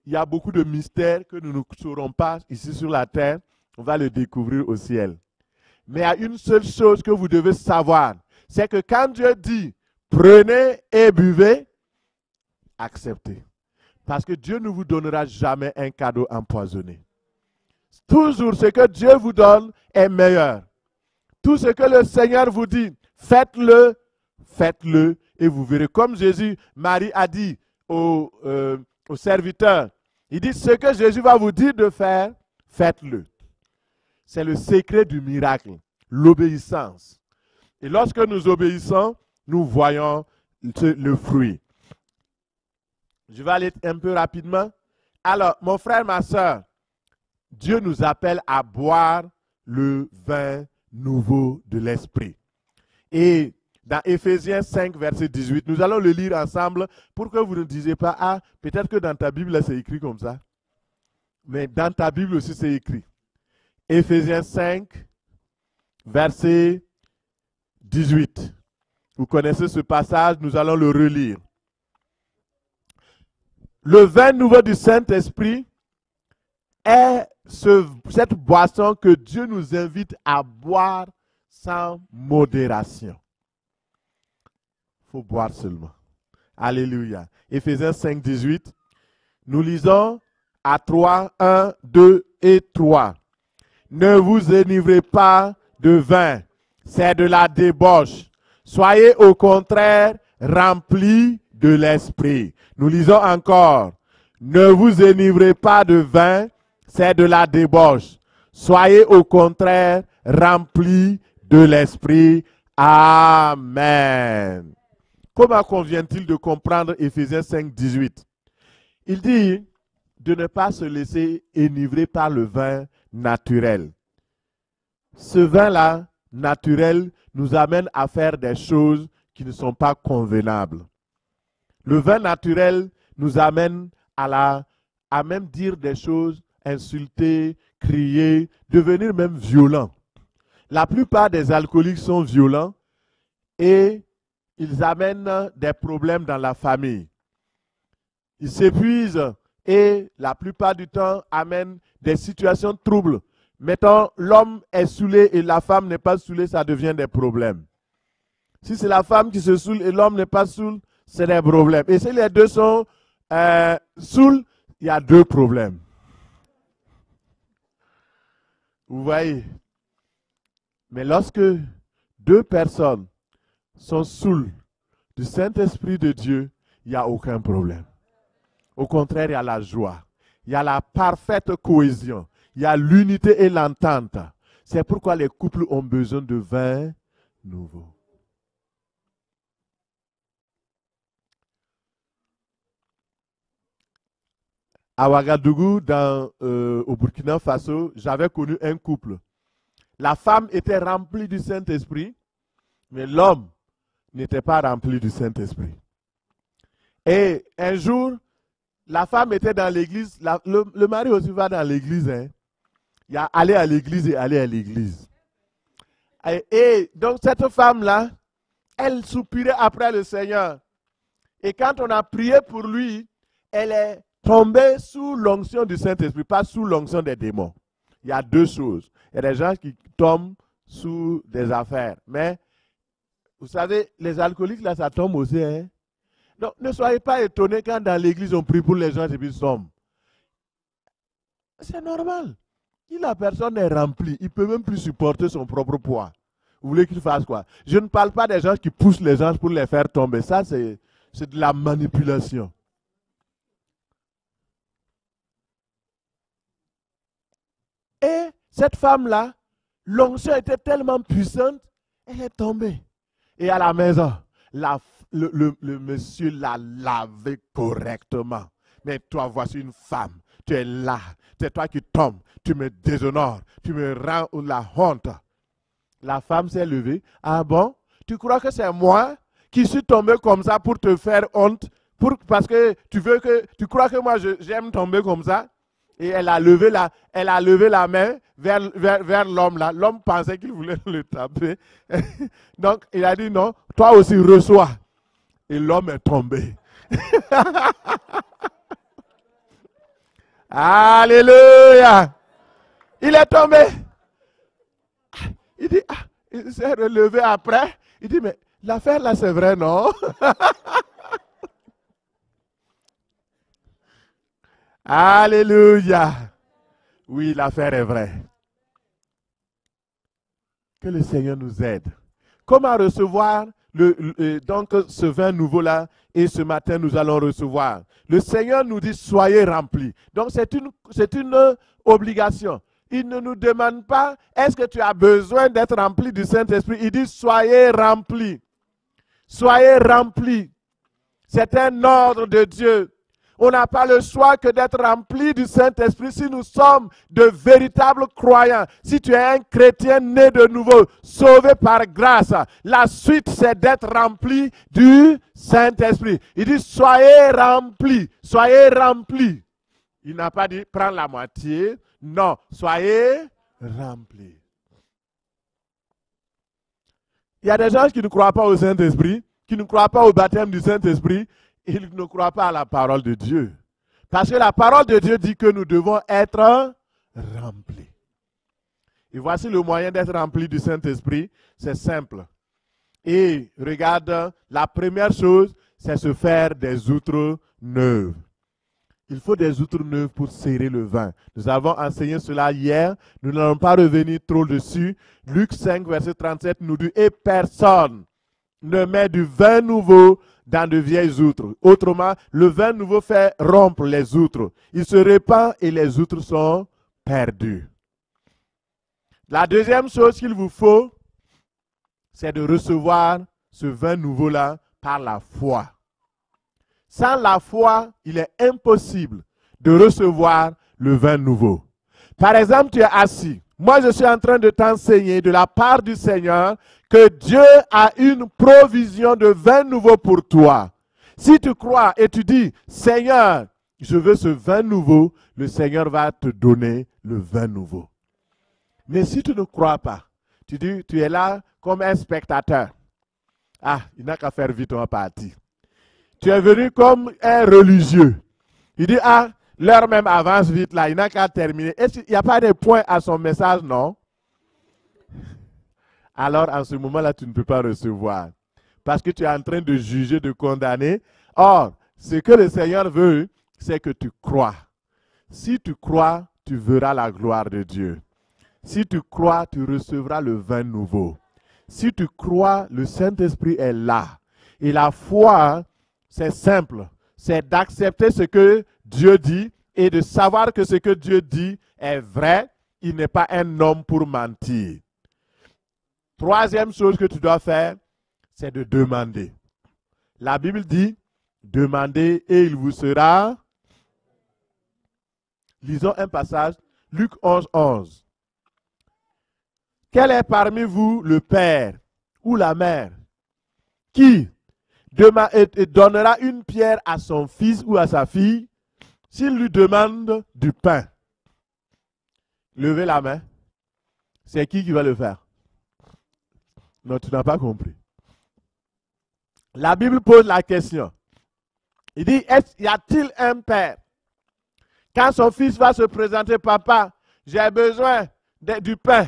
il y a beaucoup de mystères que nous ne saurons pas ici sur la terre. On va le découvrir au ciel. Mais il y a une seule chose que vous devez savoir, c'est que quand Dieu dit, prenez et buvez, acceptez. Parce que Dieu ne vous donnera jamais un cadeau empoisonné. Toujours ce que Dieu vous donne est meilleur. Tout ce que le Seigneur vous dit, faites-le, faites-le et vous verrez. Comme Jésus, Marie a dit au serviteur, il dit, ce que Jésus va vous dire de faire, faites-le. C'est le secret du miracle, l'obéissance. Et lorsque nous obéissons, nous voyons le fruit. Je vais aller un peu rapidement. Alors, mon frère, ma soeur, Dieu nous appelle à boire le vin nouveau de l'Esprit. Et dans Éphésiens 5, verset 18, nous allons le lire ensemble pour que vous ne disiez pas, ah, peut-être que dans ta Bible, c'est écrit comme ça. Mais dans ta Bible aussi, c'est écrit. Éphésiens 5, verset 18. Vous connaissez ce passage, nous allons le relire. Le vin nouveau du Saint-Esprit est cette boisson que Dieu nous invite à boire sans modération. Il faut boire seulement. Alléluia. Éphésiens 5, 18. Nous lisons à 3, 1, 2 et 3. Ne vous enivrez pas de vin, c'est de la débauche. Soyez au contraire remplis de l'esprit. Nous lisons encore. Ne vous enivrez pas de vin, c'est de la débauche. Soyez au contraire remplis de l'esprit. Amen. Comment convient-il de comprendre Éphésiens 5, 18? Il dit de ne pas se laisser enivrer par le vin naturel. Ce vin-là, naturel, nous amène à faire des choses qui ne sont pas convenables. Le vin naturel nous amène à même dire des choses, insulter, crier, devenir même violent. La plupart des alcooliques sont violents et ils amènent des problèmes dans la famille. Ils s'épuisent et la plupart du temps amènent des situations troubles. Mettons, l'homme est saoulé et la femme n'est pas saoulée, ça devient des problèmes. Si c'est la femme qui se saoule et l'homme n'est pas saoul, c'est des problèmes. Et si les deux sont saouls, il y a deux problèmes. Vous voyez? Mais lorsque deux personnes sont saoules du Saint-Esprit de Dieu, il n'y a aucun problème. Au contraire, il y a la joie. Il y a la parfaite cohésion. Il y a l'unité et l'entente. C'est pourquoi les couples ont besoin de vin nouveau. À Ouagadougou, au Burkina Faso, j'avais connu un couple. La femme était remplie du Saint-Esprit, mais l'homme n'était pas rempli du Saint-Esprit. Et un jour, la femme était dans l'église, le mari aussi va dans l'église. Hein. Il y a aller à l'église et aller à l'église. Et donc cette femme-là, elle soupirait après le Seigneur. Et quand on a prié pour lui, elle est tombée sous l'onction du Saint-Esprit, pas sous l'onction des démons. Il y a deux choses. Il y a des gens qui tombent sous des affaires. Mais, vous savez, les alcooliques, là, ça tombe aussi. Hein? Donc, ne soyez pas étonnés quand dans l'église, on prie pour les gens et puis ils tombent. C'est normal. Si la personne est remplie, il ne peut même plus supporter son propre poids. Vous voulez qu'il fasse quoi? Je ne parle pas des gens qui poussent les gens pour les faire tomber. Ça, c'est de la manipulation. Et cette femme-là, l'onction était tellement puissante, elle est tombée. Et à la maison, le monsieur l'a lavée correctement. Mais toi, voici une femme. Tu es là. C'est toi qui tombes. Tu me déshonores. Tu me rends la honte. La femme s'est levée. Ah bon? Tu crois que c'est moi qui suis tombé comme ça pour te faire honte? Parce que tu crois que moi j'aime tomber comme ça? Et elle a levé la main vers l'homme là. L'homme pensait qu'il voulait le taper. Donc il a dit non, toi aussi reçois. Et l'homme est tombé. Alléluia. Il est tombé. Il dit, ah, il s'est relevé après. Il dit, mais l'affaire là, c'est vrai, non? Alléluia. Oui, l'affaire est vraie. Que le Seigneur nous aide. Comment recevoir donc ce vin nouveau-là? Et ce matin, nous allons recevoir. Le Seigneur nous dit, soyez remplis. Donc, c'est une obligation. Il ne nous demande pas, est-ce que tu as besoin d'être rempli du Saint-Esprit? Il dit, soyez remplis. Soyez remplis. C'est un ordre de Dieu. On n'a pas le choix que d'être rempli du Saint-Esprit si nous sommes de véritables croyants. Si tu es un chrétien né de nouveau, sauvé par grâce, la suite c'est d'être rempli du Saint-Esprit. Il dit soyez remplis, soyez remplis. Il n'a pas dit prends la moitié. Non, soyez remplis. Il y a des gens qui ne croient pas au Saint-Esprit, qui ne croient pas au baptême du Saint-Esprit. Ils ne croient pas à la parole de Dieu. Parce que la parole de Dieu dit que nous devons être remplis. Et voici le moyen d'être rempli du Saint-Esprit. C'est simple. Et regarde, la première chose, c'est se faire des outres neuves. Il faut des outres neuves pour serrer le vin. Nous avons enseigné cela hier. Nous n'allons pas revenir trop dessus. Luc 5, verset 37 nous dit « Et personne ne met du vin nouveau dans de vieilles outres. » Autrement, le vin nouveau fait rompre les outres. Il se répand et les outres sont perdues. La deuxième chose qu'il vous faut, c'est de recevoir ce vin nouveau-là par la foi. Sans la foi, il est impossible de recevoir le vin nouveau. Par exemple, tu es assis. Moi, je suis en train de t'enseigner de la part du Seigneur que Dieu a une provision de vin nouveau pour toi. Si tu crois et tu dis, Seigneur, je veux ce vin nouveau, le Seigneur va te donner le vin nouveau. Mais si tu ne crois pas, tu dis, tu es là comme un spectateur. Ah, il n'a qu'à faire vite, on va partir. Tu es venu comme un religieux. Il dit, ah, l'heure même avance vite là, il n'a qu'à terminer. Est-ce qu'il n'y a pas de point à son message, non? Alors, en ce moment-là, tu ne peux pas recevoir. Parce que tu es en train de juger, de condamner. Or, ce que le Seigneur veut, c'est que tu crois. Si tu crois, tu verras la gloire de Dieu. Si tu crois, tu recevras le vin nouveau. Si tu crois, le Saint-Esprit est là. Et la foi, c'est simple. C'est d'accepter ce que Dieu dit et de savoir que ce que Dieu dit est vrai. Il n'est pas un homme pour mentir. Troisième chose que tu dois faire, c'est de demander. La Bible dit, demandez et il vous sera. Lisons un passage, Luc 11, 11. Quel est parmi vous le père ou la mère qui donnera une pierre à son fils ou à sa fille s'il lui demande du pain? Levez la main. C'est qui va le faire? Non, tu n'as pas compris. La Bible pose la question. Il dit, y a-t-il un père? Quand son fils va se présenter, papa, j'ai besoin du pain.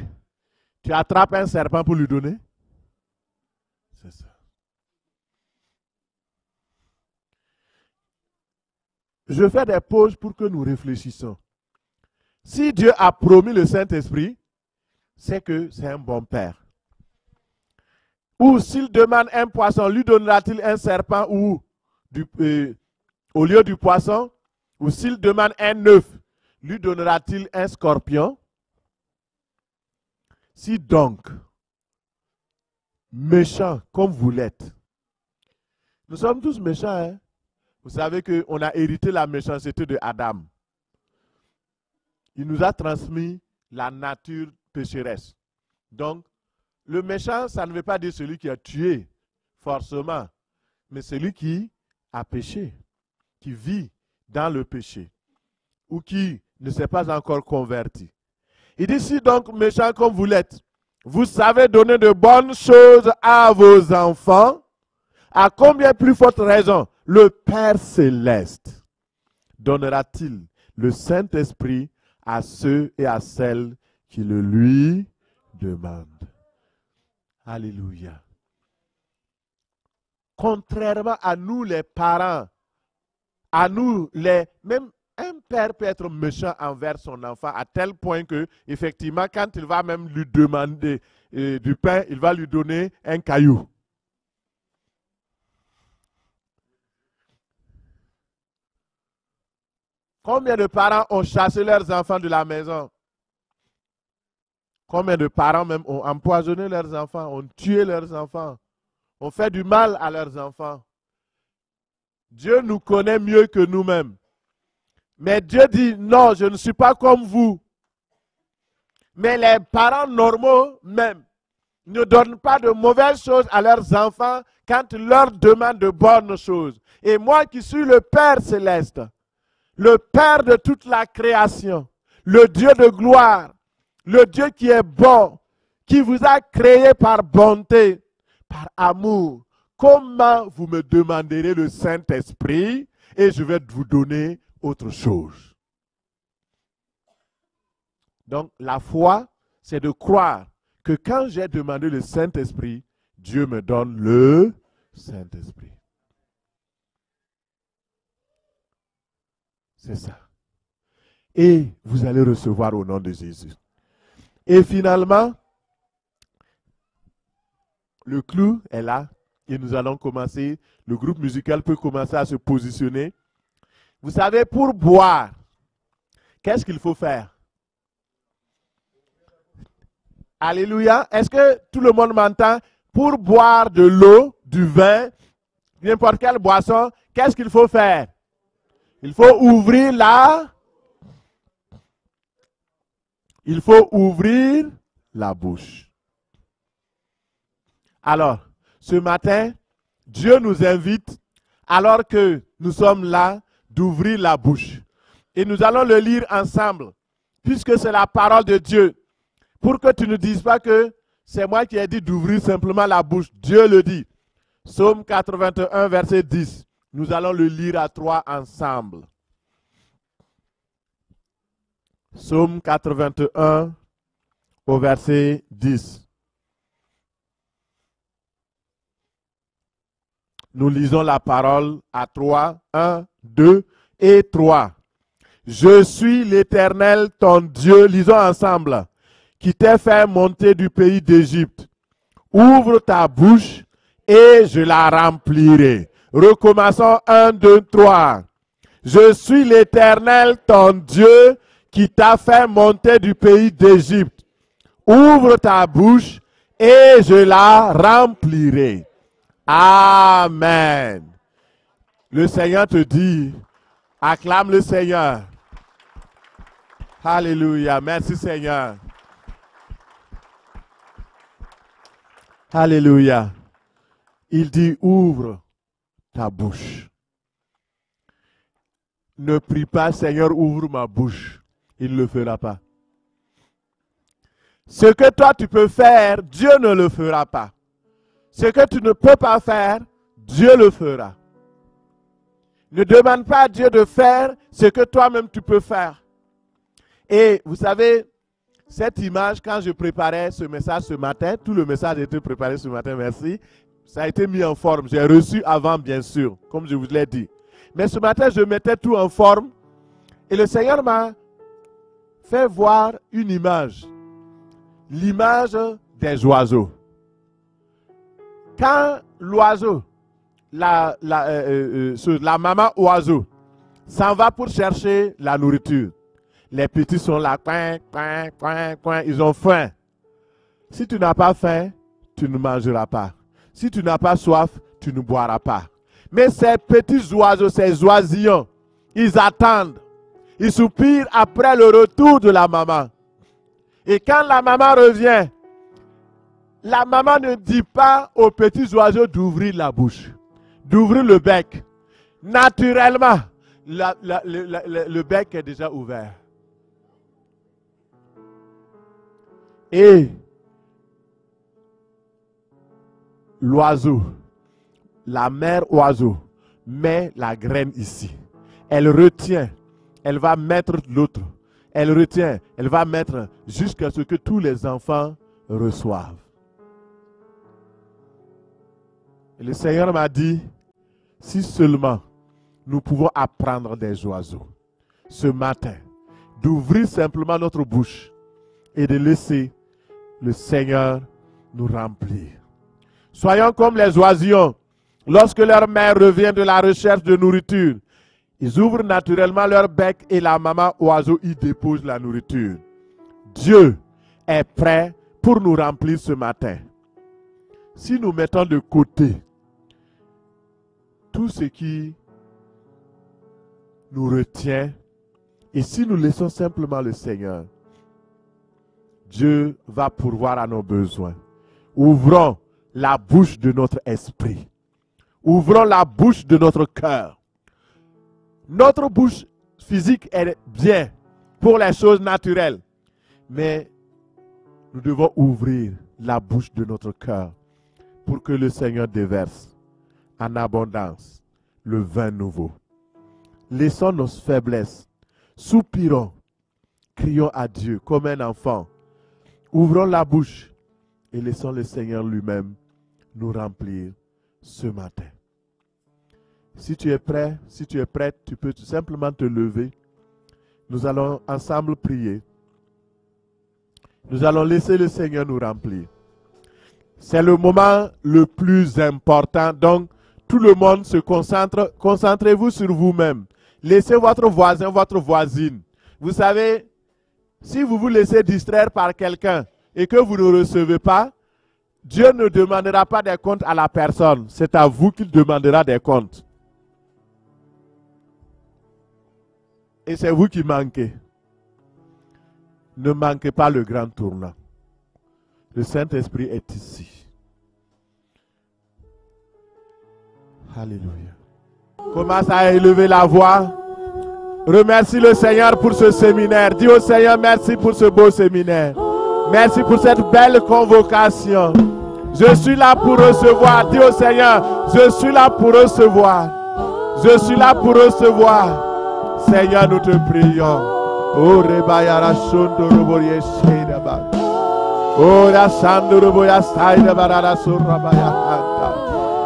Tu attrapes un serpent pour lui donner? C'est ça. Je fais des pauses pour que nous réfléchissions. Si Dieu a promis le Saint-Esprit, c'est que c'est un bon père. Ou s'il demande un poisson, lui donnera-t-il un serpent ou au lieu du poisson? Ou s'il demande un œuf, lui donnera-t-il un scorpion? Si donc, méchant comme vous l'êtes, nous sommes tous méchants, hein? Vous savez qu'on a hérité la méchanceté de Adam. Il nous a transmis la nature pécheresse. Donc, le méchant, ça ne veut pas dire celui qui a tué, forcément, mais celui qui a péché, qui vit dans le péché, ou qui ne s'est pas encore converti. Il dit, si donc méchant comme vous l'êtes, vous savez donner de bonnes choses à vos enfants, à combien plus forte raison le Père Céleste donnera-t-il le Saint-Esprit à ceux et à celles qui le lui demandent? Alléluia. Contrairement à nous les parents, à nous même un père peut être méchant envers son enfant à tel point que, effectivement, quand il va même lui demander du pain, il va lui donner un caillou. Combien de parents ont chassé leurs enfants de la maison? Combien de parents même ont empoisonné leurs enfants, ont tué leurs enfants, ont fait du mal à leurs enfants? Dieu nous connaît mieux que nous-mêmes. Mais Dieu dit, non, je ne suis pas comme vous. Mais les parents normaux même ne donnent pas de mauvaises choses à leurs enfants quand ils leur demandent de bonnes choses. Et moi qui suis le Père céleste, le Père de toute la création, le Dieu de gloire, le Dieu qui est bon, qui vous a créé par bonté, par amour, comment vous me demanderez le Saint-Esprit et je vais vous donner autre chose? Donc la foi, c'est de croire que quand j'ai demandé le Saint-Esprit, Dieu me donne le Saint-Esprit. C'est ça. Et vous allez recevoir au nom de Jésus. Et finalement, le clou est là. Et nous allons commencer. Le groupe musical peut commencer à se positionner. Vous savez, pour boire, qu'est-ce qu'il faut faire? Alléluia. Est-ce que tout le monde m'entend? Pour boire de l'eau, du vin, n'importe quelle boisson, qu'est-ce qu'il faut faire? Il faut ouvrir la bouche. Alors, ce matin, Dieu nous invite, alors que nous sommes là, d'ouvrir la bouche. Et nous allons le lire ensemble, puisque c'est la parole de Dieu. Pour que tu ne dises pas que c'est moi qui ai dit d'ouvrir simplement la bouche. Dieu le dit. Psaume 81, verset 10. Nous allons le lire à 3 ensemble. Psaume 81 au verset 10. Nous lisons la parole à 3. 1, 2 et 3. Je suis l'Éternel, ton Dieu. Lisons ensemble. Qui t'ai fait monter du pays d'Égypte. Ouvre ta bouche et je la remplirai. Recommençons 1, 2, 3. Je suis l'Éternel, ton Dieu, qui t'a fait monter du pays d'Égypte. Ouvre ta bouche et je la remplirai. Amen. Le Seigneur te dit, acclame le Seigneur. Alléluia. Merci Seigneur. Alléluia. Il dit, ouvre ta bouche. Ne prie pas, Seigneur, ouvre ma bouche. Il ne le fera pas. Ce que toi tu peux faire, Dieu ne le fera pas. Ce que tu ne peux pas faire, Dieu le fera. Ne demande pas à Dieu de faire ce que toi-même tu peux faire. Et vous savez, cette image, quand je préparais ce message ce matin, tout le message a été préparé ce matin, merci. Ça a été mis en forme. J'ai reçu avant, bien sûr, comme je vous l'ai dit. Mais ce matin, je mettais tout en forme. Et le Seigneur m'a fait voir une image. L'image des oiseaux. Quand l'oiseau, la maman oiseau, s'en va pour chercher la nourriture, les petits sont là, coin, coin, coin, coin, ils ont faim. Si tu n'as pas faim, tu ne mangeras pas. Si tu n'as pas soif, tu ne boiras pas. Mais ces petits oiseaux, ces oisillons, ils attendent. Ils soupirent après le retour de la maman. Et quand la maman revient, la maman ne dit pas aux petits oiseaux d'ouvrir la bouche, d'ouvrir le bec. Naturellement, le bec est déjà ouvert. Et l'oiseau, la mère oiseau, met la graine ici. Elle retient, elle va mettre l'autre. Elle retient, elle va mettre jusqu'à ce que tous les enfants reçoivent. Et le Seigneur m'a dit, si seulement nous pouvons apprendre des oiseaux ce matin, d'ouvrir simplement notre bouche et de laisser le Seigneur nous remplir. Soyons comme les oisillons. Lorsque leur mère revient de la recherche de nourriture, ils ouvrent naturellement leur bec et la maman oiseau y dépose la nourriture. Dieu est prêt pour nous remplir ce matin. Si nous mettons de côté tout ce qui nous retient et si nous laissons simplement le Seigneur, Dieu va pourvoir à nos besoins. Ouvrons la bouche de notre esprit. Ouvrons la bouche de notre cœur. Notre bouche physique est bien pour les choses naturelles. Mais nous devons ouvrir la bouche de notre cœur pour que le Seigneur déverse en abondance le vin nouveau. Laissons nos faiblesses. Soupirons. Crions à Dieu comme un enfant. Ouvrons la bouche et laissons le Seigneur lui-même nous remplir ce matin. Si tu es prêt, si tu es prête, tu peux tout simplement te lever. Nous allons ensemble prier. Nous allons laisser le Seigneur nous remplir. C'est le moment le plus important. Donc, tout le monde se concentre. Concentrez-vous sur vous-même. Laissez votre voisin, votre voisine. Vous savez, si vous vous laissez distraire par quelqu'un et que vous ne recevez pas, Dieu ne demandera pas des comptes à la personne. C'est à vous qu'il demandera des comptes. Et c'est vous qui manquez. Ne manquez pas le grand tournant. Le Saint-Esprit est ici. Alléluia. Commence à élever la voix. Remercie le Seigneur pour ce séminaire. Dis au Seigneur merci pour ce beau séminaire. Merci pour cette belle convocation. Je suis là pour recevoir. Dis au Seigneur, je suis là pour recevoir. Je suis là pour recevoir. Seigneur, nous te prions. Oh, Rebayara Shondoroboye Shedaba. Oh, la Sandoroboya Saida Barara Surabaya Hanta.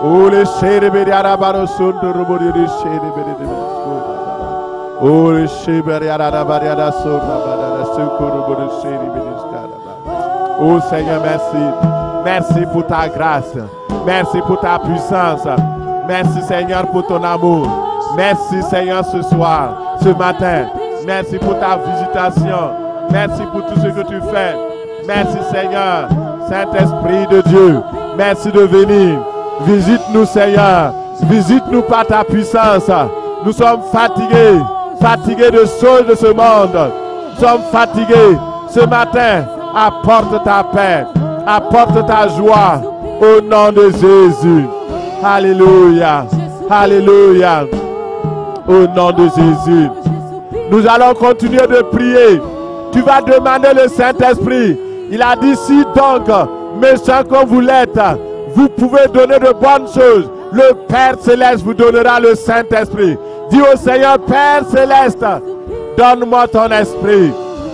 Oh, le Shedeberiara Baro Sondoroboye Shedeberi. Oh, le Shedeberiara Bariada Surabada Sukoroboye Shedeberi. Oh, Seigneur, merci. Merci pour ta grâce. Merci pour ta puissance. Merci, Seigneur, pour ton amour. Merci, Seigneur, ce soir, ce matin. Merci pour ta visitation. Merci pour tout ce que tu fais. Merci, Seigneur, Saint-Esprit de Dieu. Merci de venir. Visite-nous, Seigneur. Visite-nous par ta puissance. Nous sommes fatigués. Fatigués de choses de ce monde. Nous sommes fatigués. Ce matin, apporte ta paix. Apporte ta joie. Au nom de Jésus. Alléluia. Alléluia. Au nom de Jésus. Nous allons continuer de prier. Tu vas demander le Saint-Esprit. Il a dit, si donc, méchants comme vous l'êtes, vous pouvez donner de bonnes choses, le Père Céleste vous donnera le Saint-Esprit. Dis au Seigneur, Père Céleste, donne-moi ton esprit.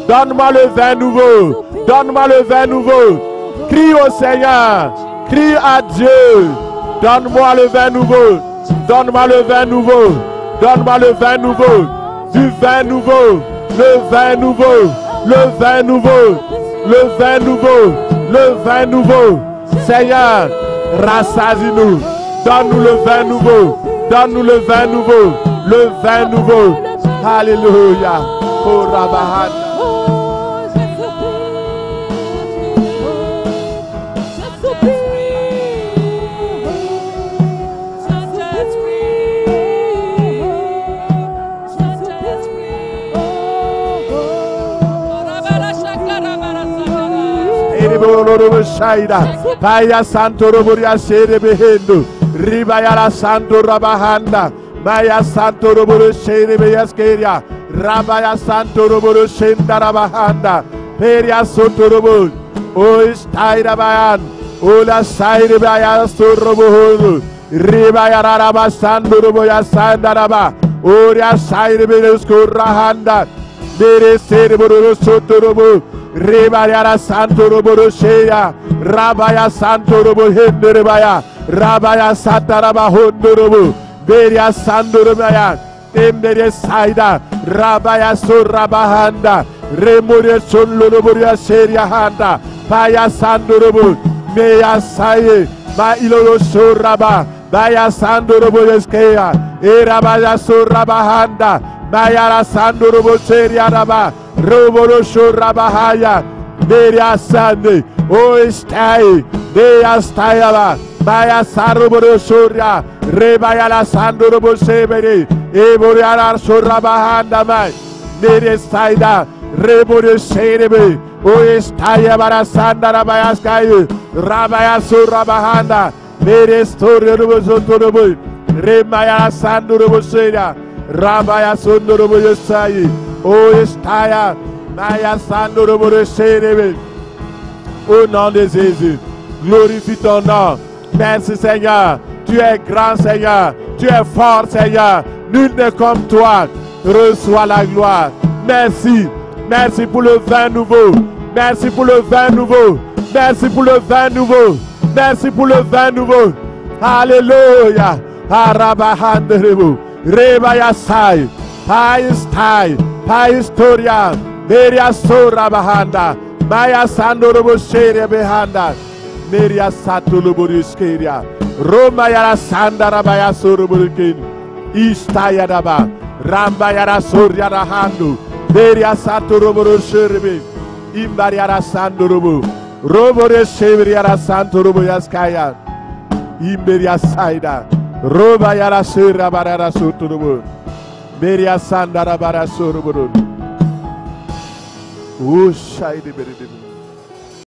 Donne-moi le vin nouveau. Donne-moi le vin nouveau. Crie au Seigneur. Crie à Dieu. Donne-moi le vin nouveau. Donne-moi le vin nouveau. Donne-moi le vin nouveau. Du vin nouveau. Le vin nouveau. Le vin nouveau. Le vin nouveau. Le vin nouveau. Seigneur, rassasie-nous. Donne-nous le vin nouveau. Donne-nous le vin nouveau. Le vin nouveau. Alléluia. Oh, Rabahana. Paya Santo Roboria Sede Behendo Ribaya la Santo Rabahanda Maya Santo Roboro Sede Beyaskeria Rabaya Santo Roboro Shenda Rabahanda Peria Santo Robo O Istaira Bayan O la Saire Baya Sorobo Ribaya Raba Santo Roboya Sandaraba Oria Saire Beyasko Rahanda Bere Sede Boro Santo Robo Rebaya Santo Robo Roshea Rabaya Santo Robo Henderebaya Rabaya Sataraba Hondorobo, Beria Sandoromaya, Embere Saida, Rabaya Surabahanda, Remore Sonloboria Seria Handa, Paya Sandorobo, Meya Saye, Ma Iloro Suraba, Baya Sandorobo Eskeya, Erabaya Surabahanda, Mayara Sandorobo Seria Raba, Roboro Surabahaya, Meria Sande, O Estai, Deya Stayaba, Baya Saroboro Surya, Rebayala Sandorobo Seberi, Eboriara Surabahanda Mai, Meria Saida, Reboro Serebe, O Estaya Barasanda Rabayaskayu, Rabaya Surabahanda, Meria Storia Robosotorobo, Remaya Sandorobo Seria, Rabaya Sundorobo Yosai, O Estaya, Maya Sandorobo Serebe. Au nom de Jésus, glorifie ton nom. Merci Seigneur, tu es grand Seigneur, tu es fort Seigneur, nul n'est comme toi. Reçois la gloire. Merci, merci pour le vin nouveau. Merci pour le vin nouveau. Merci pour le vin nouveau. Merci pour le vin nouveau. Alléluia. Arabahanderebo. Rebayasai. Paistai. Paistoria. Meria Sorabahanda. Maya Sandorobo Sheria Behanda. Meria Satuluburiskeria. Roma Yara Sandara Baya Soroburikin. Istayadaba. Ramba Yara Soryara Handu. Meria Saturoburu Sherbe. Imbariara Sandorobo. Robore Shevriara Santorobo Yaskaya. Imberia Saida. Roba Yara Sura Barara Sotorobo. Meria Sandara Bara Soroburu. Oh, Shaidi Beredim.